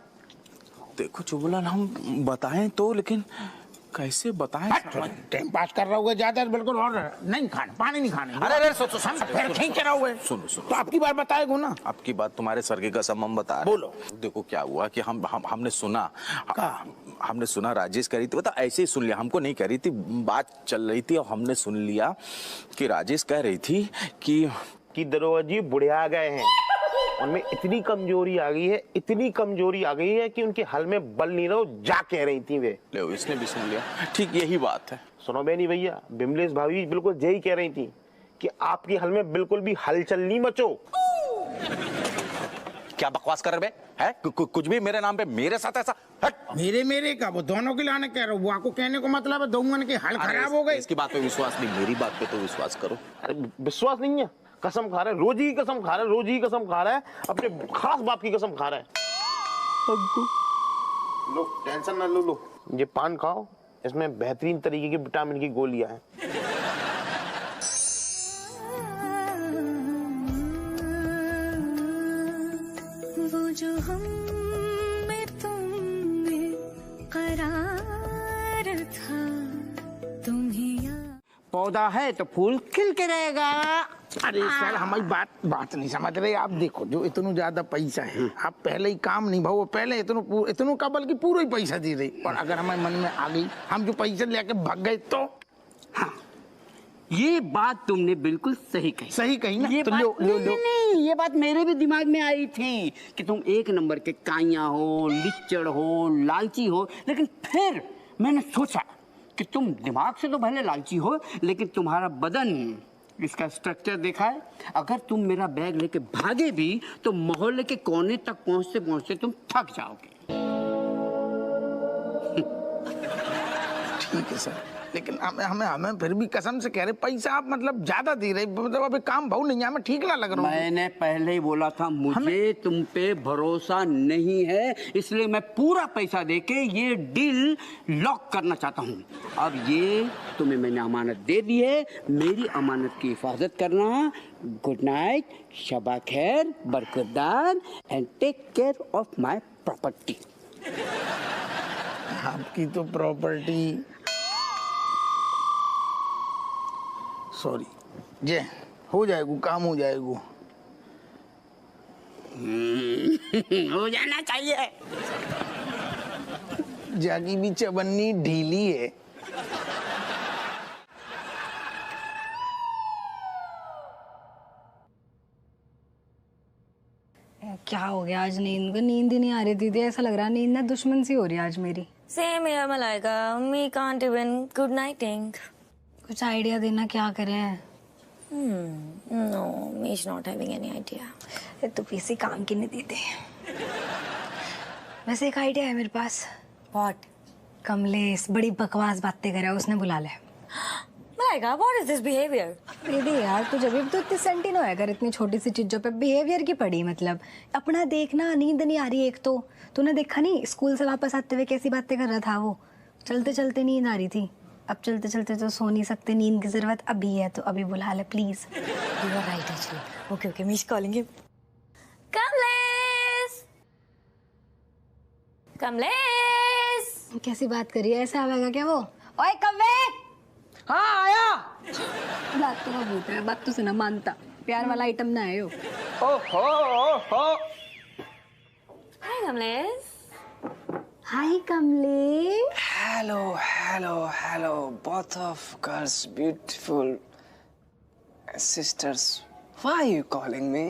देखो चुबलाल, हम बताएं तो, लेकिन कैसे बताएं? टाइम पास कर रहा हुआ ज्यादा, बिल्कुल, और नहीं खाना, पानी नहीं खाने। अरे फिर खींच रहा हुआ। सुनो सुनो, तो आपकी बात बताएगो ना। आपकी बात तुम्हारे सर की कसम हम बता रहे। बोलो। देखो क्या हुआ कि हमने सुना राजेश कह रही थी, बता ऐसे ही सुन लिया, हमको नहीं कह रही थी, बात चल रही थी और हमने सुन लिया कि राजेश कह रही थी कि दरोगा जी बुढ़िया गए हैं, उनमें इतनी कमजोरी आ गई है, इतनी कमजोरी आ गई है कि उनके हल में बल नहीं रहो, जा कह रही थी वे। ले इसने भी सुन लिया, ठीक यही बात है। सुनो बेनी भैया, बिमलेश भाभी बिल्कुल यही कह रही थी कि आपकी हल में बिल्कुल भी हलचल नहीं मचो। क्या बकवास कर रहे हैं? कुछ भी मेरे नाम पे, मेरे साथ ऐसा? मेरे का वो दोनों के लाने कह रहा हूँ, वो आपको कहने को मतलब है दोनों के हल खराब हो गए। इसकी बात पे विश्वास नहीं, मेरी बात पे तो विश्वास करो। अरे विश्वास नहीं है, कसम खा रहा है, रोज ही कसम खा रहा है, रोज ही कसम खा रहा है, अपने खास बाप की कसम खा रहा है। लो टेंशन ना लो, ये पान खाओ, इसमें बेहतरीन तरीके की विटामिन की गोलियां हैं। वो जो हम में तुम था तुम ही पौधा है तो फूल खिल के रहेगा। अरे सर हमारी बात नहीं समझ रहे आप। देखो जो इतना ज्यादा पैसा है आप पहले ही काम निभाओ, पहले इतनों का बल्कि पूरा ही पैसा दे रही। और अगर हमारे मन में आ गई हम जो पैसा लेके भाग गए तो हाँ, ये बात तुमने बिल्कुल सही कही। सही कही ना? ये तो बात लो। नहीं, ये बात मेरे भी दिमाग में आई थी कि तुम एक नंबर के काइया हो, लिच्चड़ हो, लालची हो, लेकिन फिर मैंने सोचा कि तुम दिमाग से तो भले लालची हो, लेकिन तुम्हारा बदन, इसका स्ट्रक्चर देखा है। अगर तुम मेरा बैग लेके भागे भी तो मोहल्ले के कोने तक पहुंचते पहुंचते तुम थक जाओगे। ठीक है सर, लेकिन हमें फिर भी कसम से कह रहे पैसा आप मतलब ज्यादा दे रहे, मतलब अभी काम भाव नहीं है, हमें ठीक ना लग रहा। मैंने पहले ही बोला था मुझे तुम पे भरोसा नहीं है, इसलिए मैं पूरा पैसा देके ये डील लॉक करना चाहता हूँ। अब ये तुम्हें मैंने अमानत दे दी है, मेरी अमानत की हिफाजत करना। गुड नाइट, शबा खैर, बरकतदार, and take care of my property. आपकी तो प्रॉपर्टी, सॉरी जे हो जाएगा, काम हो जाएगा। हो जाना चाहिए। जागी भी चबन्नी ढीली है। क्या हो गया आज? नींद ही नहीं आ रही दीदी, ऐसा लग रहा नींद ना दुश्मन सी हो रही है आज मेरी। सेम यार Malaika, me can't even good nighting. कुछ आइडिया देना, क्या करें? No, me is not having any idea. तो किसी काम की नहीं देते। वैसे एक आइडिया है मेरे पास। व्हाट? कमलेश बड़ी बकवास बातें करे, उसने बुला ले। Malaika, what is this behaviour? दीदी यार तू जब भी तो इतनी सेंटिन होया कर इतनी छोटी सी चीजों पे बिहेवियर की पड़ी। मतलब अपना देखना, नींद नहीं आ रही एक तो। तूने देखा नहीं स्कूल से वापस आते हुए कैसी बातें कर रहा था वो? चलते चलते नींद आ रही थी, अब चलते चलते तो सो नहीं सकते, नींद की जरूरत अभी है, तो अभी बुला ले please. You are right actually. Okay okay, me is calling him. Kamlesh, Kamlesh. कैसी बात कर रही है? ऐसा आवेगा क्या वो? ओए कव्वे! हाँ आया। बात तो भूत है, बात तो सुना मानता, प्यार वाला आइटम ना है यो। ओहो। हाय कमलेश। हाय Kamlesh. Hello, both of girls, beautiful sisters. Why are you calling me?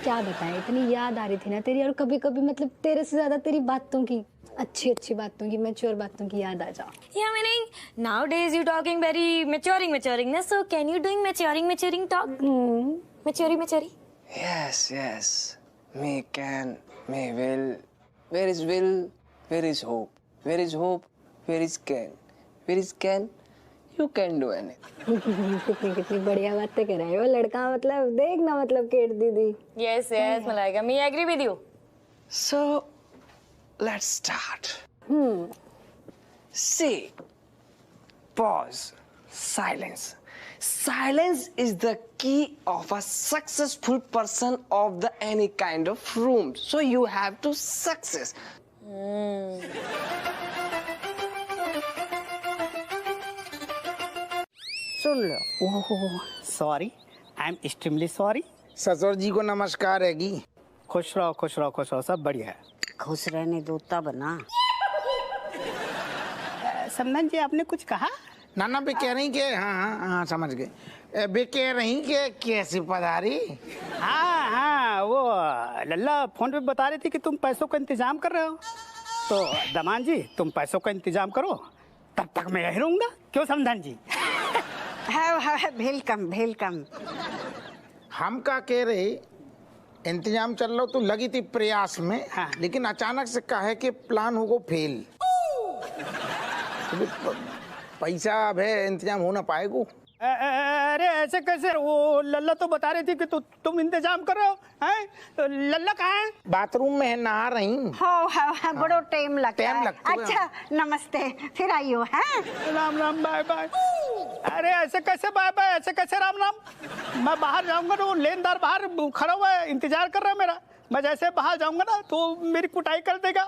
क्या बताएं, इतनी याद आ रही थी ना तेरी, और कभी कभी मतलब तेरे से ज्यादा तेरी बातों की, अच्छी बातों की, मैच्योर बातों की याद आ जाओ। Yeah, meaning nowadays you talking very maturing na, so can you doing maturing talk? Maturity. Yes. Me can, me will. Where is will? Where is hope? Where is hope? Where is can? Where is can? You can do anything. कितनी बढ़िया बातें कर रहे हो लड़का, मतलब देखना, मतलब केट दीदी। Yes, Malaika, me agree with you. So, let's start. See, pause, silence. Silence is the key of a successful person of the any kind of room. So you have to success. Soon low. Oh sorry, I am extremely sorry. ससुर जी को नमस्कार हैगी। खुश रहो, सब बढ़िया है। खुश रहने दो तब ना। समधन जी आपने कुछ कहा? नाना बे कह रही के, हाँ समझ गए। बे कह रही के कैसे पधारी? हाँ, वो लल्ला फोन पे बता रही थी कि तुम पैसों का इंतजाम कर रहे हो, तो दमान जी तुम पैसों का इंतजाम करो, तब तक मैं यही रहूंगा। क्यों समधन जी? वेलकम। हम का कह रहे इंतजाम चल रहा तो लगी थी प्रयास में, हाँ। लेकिन अचानक से कहे कि प्लान होगा फेल। तो पैसा अब है, इंतजाम हो ना पाएगा। अरे ऐसे कैसे? वो लल्ला तो बता रही थी कि तुम इंतजाम कर रहे हो, हैं? तो लल्ला कहाँ है? बाथरूम में है, नहा रही। हो बड़ो टाइम लगता है। अच्छा नमस्ते, फिर आइयो। हैं? राम बाय। अरे ऐसे कैसे बाय, ऐसे कैसे राम? मैं बाहर जाऊंगा तो लेनदार बाहर खड़ा हुआ है, इंतजार कर रहा है मेरा। मैं जैसे बाहर जाऊंगा ना तो मेरी कुटाई कर देगा,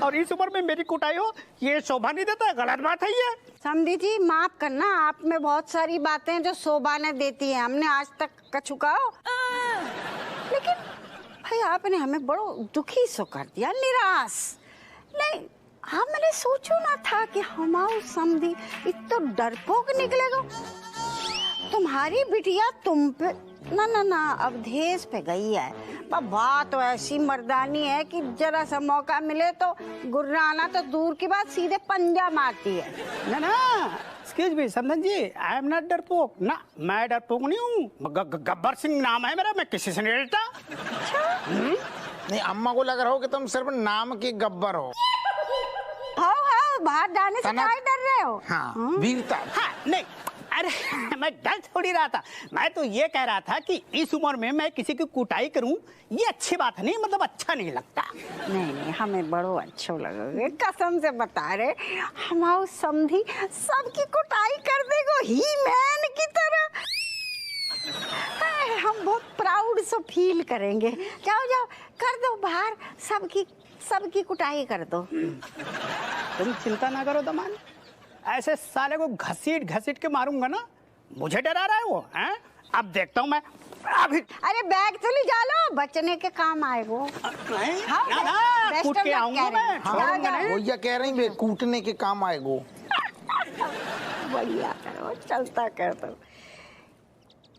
और इस उम्र में मेरी कुटाई हो ये शोभा नहीं देता, गलत बात है ये। समधी जी माफ करना, आप में बहुत सारी बातें जो शोभा ने देती है, हमने आज तक कछु कहो, लेकिन भाई आपने हमें बड़ो दुखी सो कर दिया, निराश। नहीं हमने सोचो ना था कि हमारा समधी इतना डरपोक निकलेगा। तुम्हारी बिटिया तुम पे ना अवधेश पे गई है, पर बात तो ऐसी मर्दानी है कि जरा सा मौका मिले तो गुर्राना तो दूर की बात सीधे पंजा मारती है। ना एक्सक्यूज मी समधन जी, आई एम नॉट डरपोक ना, मैं डरपोक नहीं हूँ, गब्बर सिंह नाम है मेरा, मैं किसी से नहीं डरता। नहीं अम्मा को लग रहा हो कि तुम सिर्फ नाम के गब्बर हो। हाँ बाहर जाने से काहे डर रहे हो? हाँ वीरता। हाँ नहीं अरे मैं डर थोड़ी रहा था, मैं तो ये कह रहा था कि इस उम्र में मैं किसी की कुटाई करूं ये अच्छी बात नहीं, मतलब अच्छा नहीं लगता। नहीं हमें बड़ो अच्छो लगेगा, कसम से बता रहे, हमारा समधी सबकी कुटाई कर देगो ही मैन की तरह। हम बहुत प्राउड से फील करेंगे। जाओ जाओ कर दो बाहर, सबकी कुटाई कर दो। तुम चिंता ना करो दमान, ऐसे साले को घसीट के मारूंगा ना, मुझे डरा रहा है वो हैं? अब देखता हूँ मैं अभी। अरे बैग तो ले जा लो, बचने के काम आएगो। ना कूट के आऊंगा मैं, छोड़ूंगा नहीं। भैया कह रही है कूटने के काम आएगो। बढ़िया करो, चलता कर दो।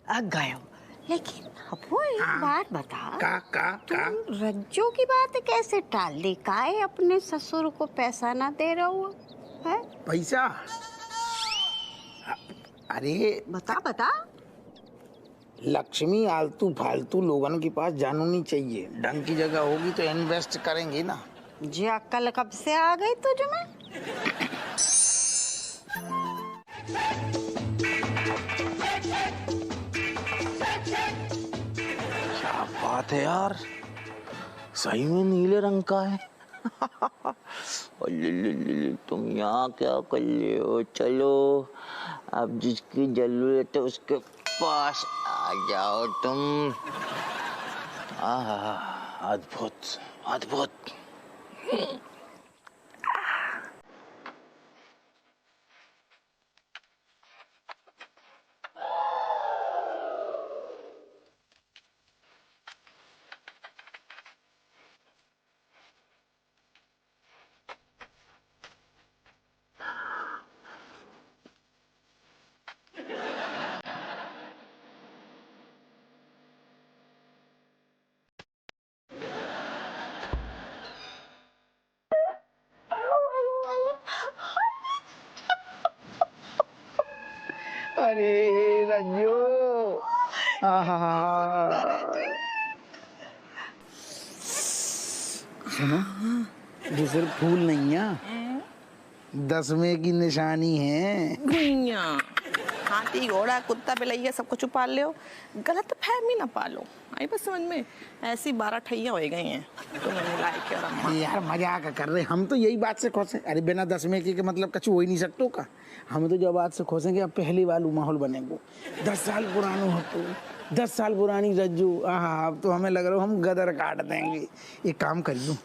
गयो, लेकिन अबो एक बात बता, तुम रज्जू की बात कैसे टाल दी? काहे अपने ससुर को पैसा ना दे रहा हो है? पैसा? अरे बता लक्ष्मी आलतू फालतू लोगन के पास जानो नहीं चाहिए, ढंग की जगह होगी तो इन्वेस्ट करेंगे ना। जी अक्ल कब से आ गई तुझ में? क्या बात है यार, सही में नीले रंग का है। तुम यहाँ क्या कर रहे हो? चलो अब जिसकी जरूरत है उसके पास आ जाओ तुम। अद्भुत अद्भुत। अरे रज्जू, सुनो ये सिर्फ फूल नहीं है, 10वें की निशानी है। हाथी घोड़ा कुत्ता बिलैया सबको छुपा ले, गलत फहमी ना पालो। आई बस समझ में, ऐसी 12 ठैया हो गई हैं तुम्हें लाइक और अम्मा। यार मजाक कर रहे, हम तो यही बात से खुश हैं। अरे बिना 10वें के मतलब कछु हो ही नहीं सकतो का। हम तो जब बात से खुश हैं कि अब पहली वालू माहौल बनेगो। 10 साल पुरानो हो तो 10 साल पुरानी रज्जू, अब तो हमें लग रहा हम गदर काट देंगे। एक काम करियो,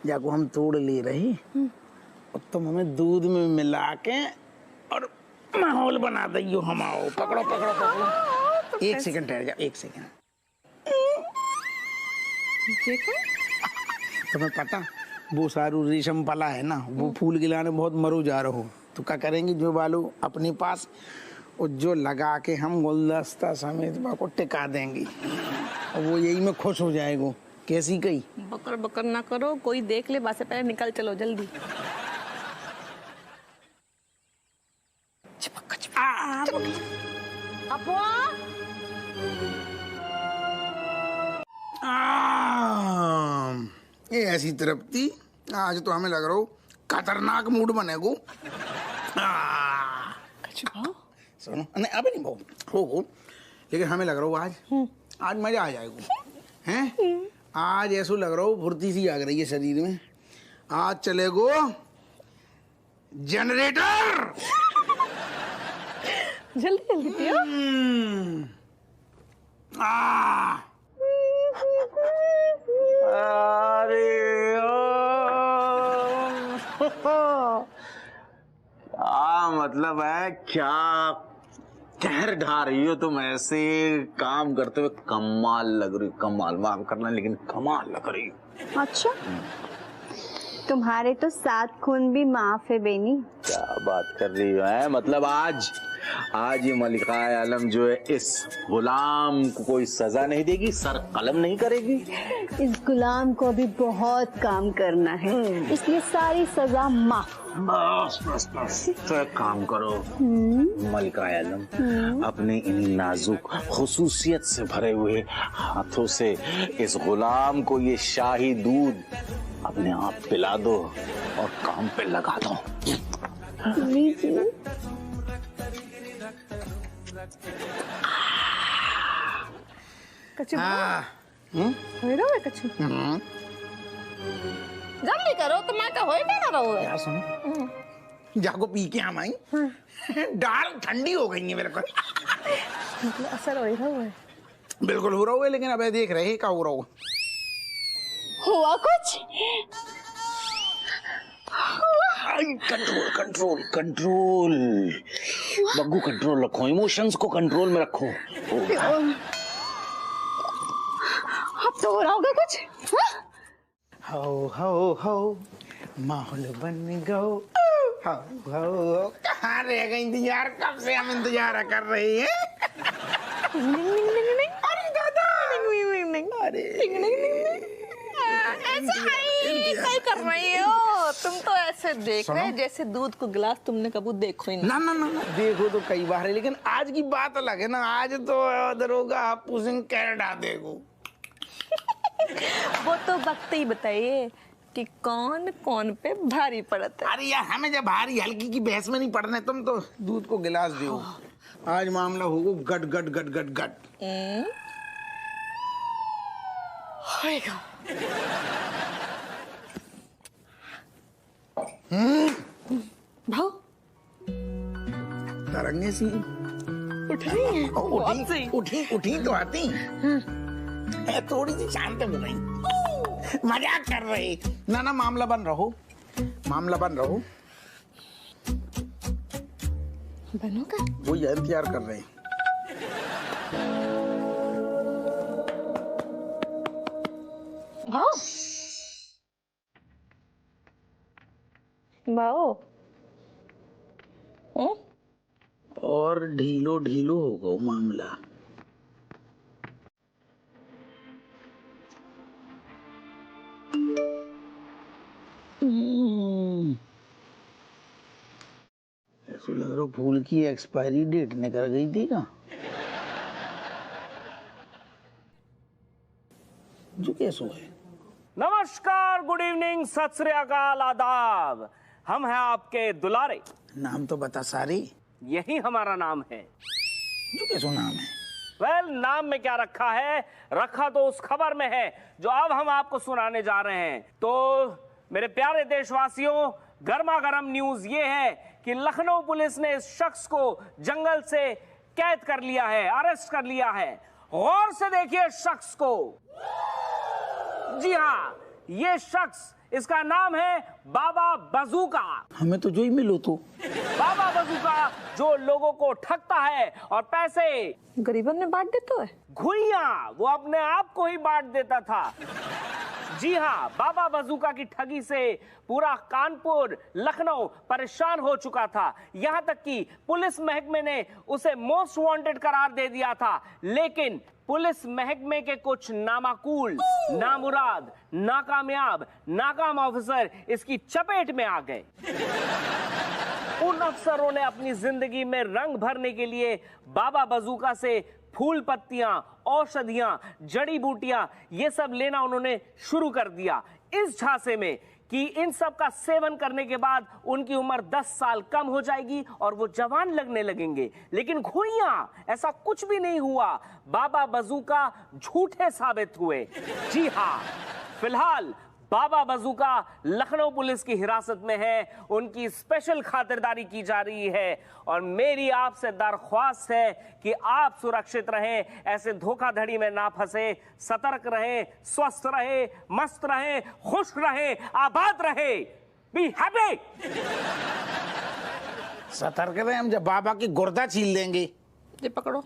जाको हम तोड़ ले रहे और तुम हमें दूध में मिला के और माहौल बना दियो। हम आओ, पकड़ो पकड़ो पकड़ो। एक सेकंड ठहर जा, एक सेकंड। तुम्हें पता वो सारू रेशम पला है ना, वो फूल गिलाने बहुत मरो जा रहा हो, तो क्या करेंगे जो बालू अपने पास और जो लगा के हम गुलदस्ता समेत को टिका देंगे और वो यही में खुश हो जाएगा। कैसी कही? बकर बकर ना करो, कोई देख ले, बात से पहले निकल चलो जल्दी। ये ऐसी तृप्ति आज तो हमें लग रहा हो खतरनाक मूड बनेगो। सुनो नहीं अब नहीं हो, लेकिन हमें लग रहा हो आज मजा आ जाएगा। हैं आज ऐसा लग रहा हो फुर्ती सी आ रही है शरीर में। आज चलेगो जनरेटर। जल्दी जल्दी पियो। अरे क्या मतलब है, क्या कहर ढा रही हो तुम ऐसे काम करते हुए? कमाल लग रही, कमाल। माफ करना लेकिन कमाल लग रही हो। अच्छा, तुम्हारे तो 7 खून भी माफ है बेनी। क्या बात कर रही हो? है मतलब आज ये मलिका आलम जो है इस गुलाम को कोई सजा नहीं देगी, सर कलम नहीं करेगी? इस गुलाम को भी बहुत काम करना है, इसलिए सारी सजा माफ। बस बस बस, तो एक काम करो मलिका आलम, अपने इन नाजुक खुसूसियत से भरे हुए हाथों से इस गुलाम को ये शाही दूध अपने आप पिला दो और काम पे लगा दो। कच्चू कच्चू जल्दी करो, तो मैं तो हो ही ना रहो। क्या सुनो, जाको पी के हम आई। दाल ठंडी हो गई है मेरे को। मतलब असर हो रहा है। बिल्कुल हो रहा है, लेकिन अब देख रहे क्या हो रहा हो। हुआ कुछ? कंट्रोल कंट्रोल कंट्रोल बग्गू, कंट्रोल रखो, इमोशंस को कंट्रोल में रखो। अब तो हो रहा होगा कुछ। हो माहौल बन गो। हो कहाँ रह गई इंतजार? कब से हम इंतजार कर रहे हैं। अरे दादा, ऐसे कर रही हो तुम? तो ऐसे देख रहे जैसे दूध को गिलास तुमने कभी देखो ही ना। ना देखो तो कई बार है, लेकिन आज की बात अलग है ना। आज तो दरोगा हप्पू सिंह कैनेडा देखो। वो तो वक्त ही बताइए कि कौन कौन पे भारी पड़ता है। अरे यार, हमें जब भारी हल्की की बहस में नहीं पड़ना है। तुम तो दूध को गिलास दो। आज मामला होगा गट गट गट गट गट। होएगा। भाव तरंगे सी उठी तो आती है, थोड़ी सी शांत हो गई। मजाक कर रहे ना, मामला बन रहो, मामला बन रहो। बनोगा? वो ये इंतजार कर रहे हैं। भाव और ढीलो ढीलो होगा मामला। ऐसा लग रहा फूल की एक्सपायरी डेट निकल गई थी क्या? जो कैसो है? नमस्कार, गुड इवनिंग, सत श्री अकाल, आदाब। हम हैं आपके दुलारे। नाम तो बता सारी। यही हमारा नाम है। जो कैसो नाम है? वेल, नाम में क्या रखा है? रखा तो उस खबर में है जो अब हम आपको सुनाने जा रहे हैं। तो मेरे प्यारे देशवासियों, गर्मा गर्म न्यूज ये है कि लखनऊ पुलिस ने इस शख्स को जंगल से कैद कर लिया है, अरेस्ट कर लिया है। गौर से देखिए शख्स को। जी हाँ, ये शख्स, इसका नाम है बाबा बजूका। हमें तो जो ही मिलो तो। बाबा बजूका जो लोगों को ठगता है और पैसे गरीबन में बांट देता है। घुइयां वो अपने आप को ही बांट देता था। जी हाँ, बाबा बजूका की ठगी से पूरा कानपुर, लखनऊ परेशान हो चुका था। यहाँ तक कि पुलिस महकमे ने उसे मोस्ट वांटेड करार दे दिया था। लेकिन पुलिस महकमे के कुछ नामाकूल, नामुराद, नाकामयाब, नाकाम ऑफिसर इसकी चपेट में आ गए। उन अफसरों ने अपनी जिंदगी में रंग भरने के लिए बाबा बजूका से फूल पत्तियां, औषधियां, जड़ी बूटियां ये सब लेना उन्होंने शुरू कर दिया, इस झांसे में कि इन सब का सेवन करने के बाद उनकी उम्र 10 साल कम हो जाएगी और वो जवान लगने लगेंगे। लेकिन घुइयां, ऐसा कुछ भी नहीं हुआ। बाबा बजूका झूठे साबित हुए। जी हाँ, फिलहाल बाबा बजूका लखनऊ पुलिस की हिरासत में है, उनकी स्पेशल खातिरदारी की जा रही है और मेरी आपसे दरख्वास्त है कि आप सुरक्षित रहें, ऐसे धोखाधड़ी में ना फंसे, सतर्क रहें, स्वस्थ रहें, मस्त रहें, खुश रहें, आबाद रहें। Be happy. सतर्क रहे, हम जब बाबा की गुर्दा छील देंगे। ये पकड़ो।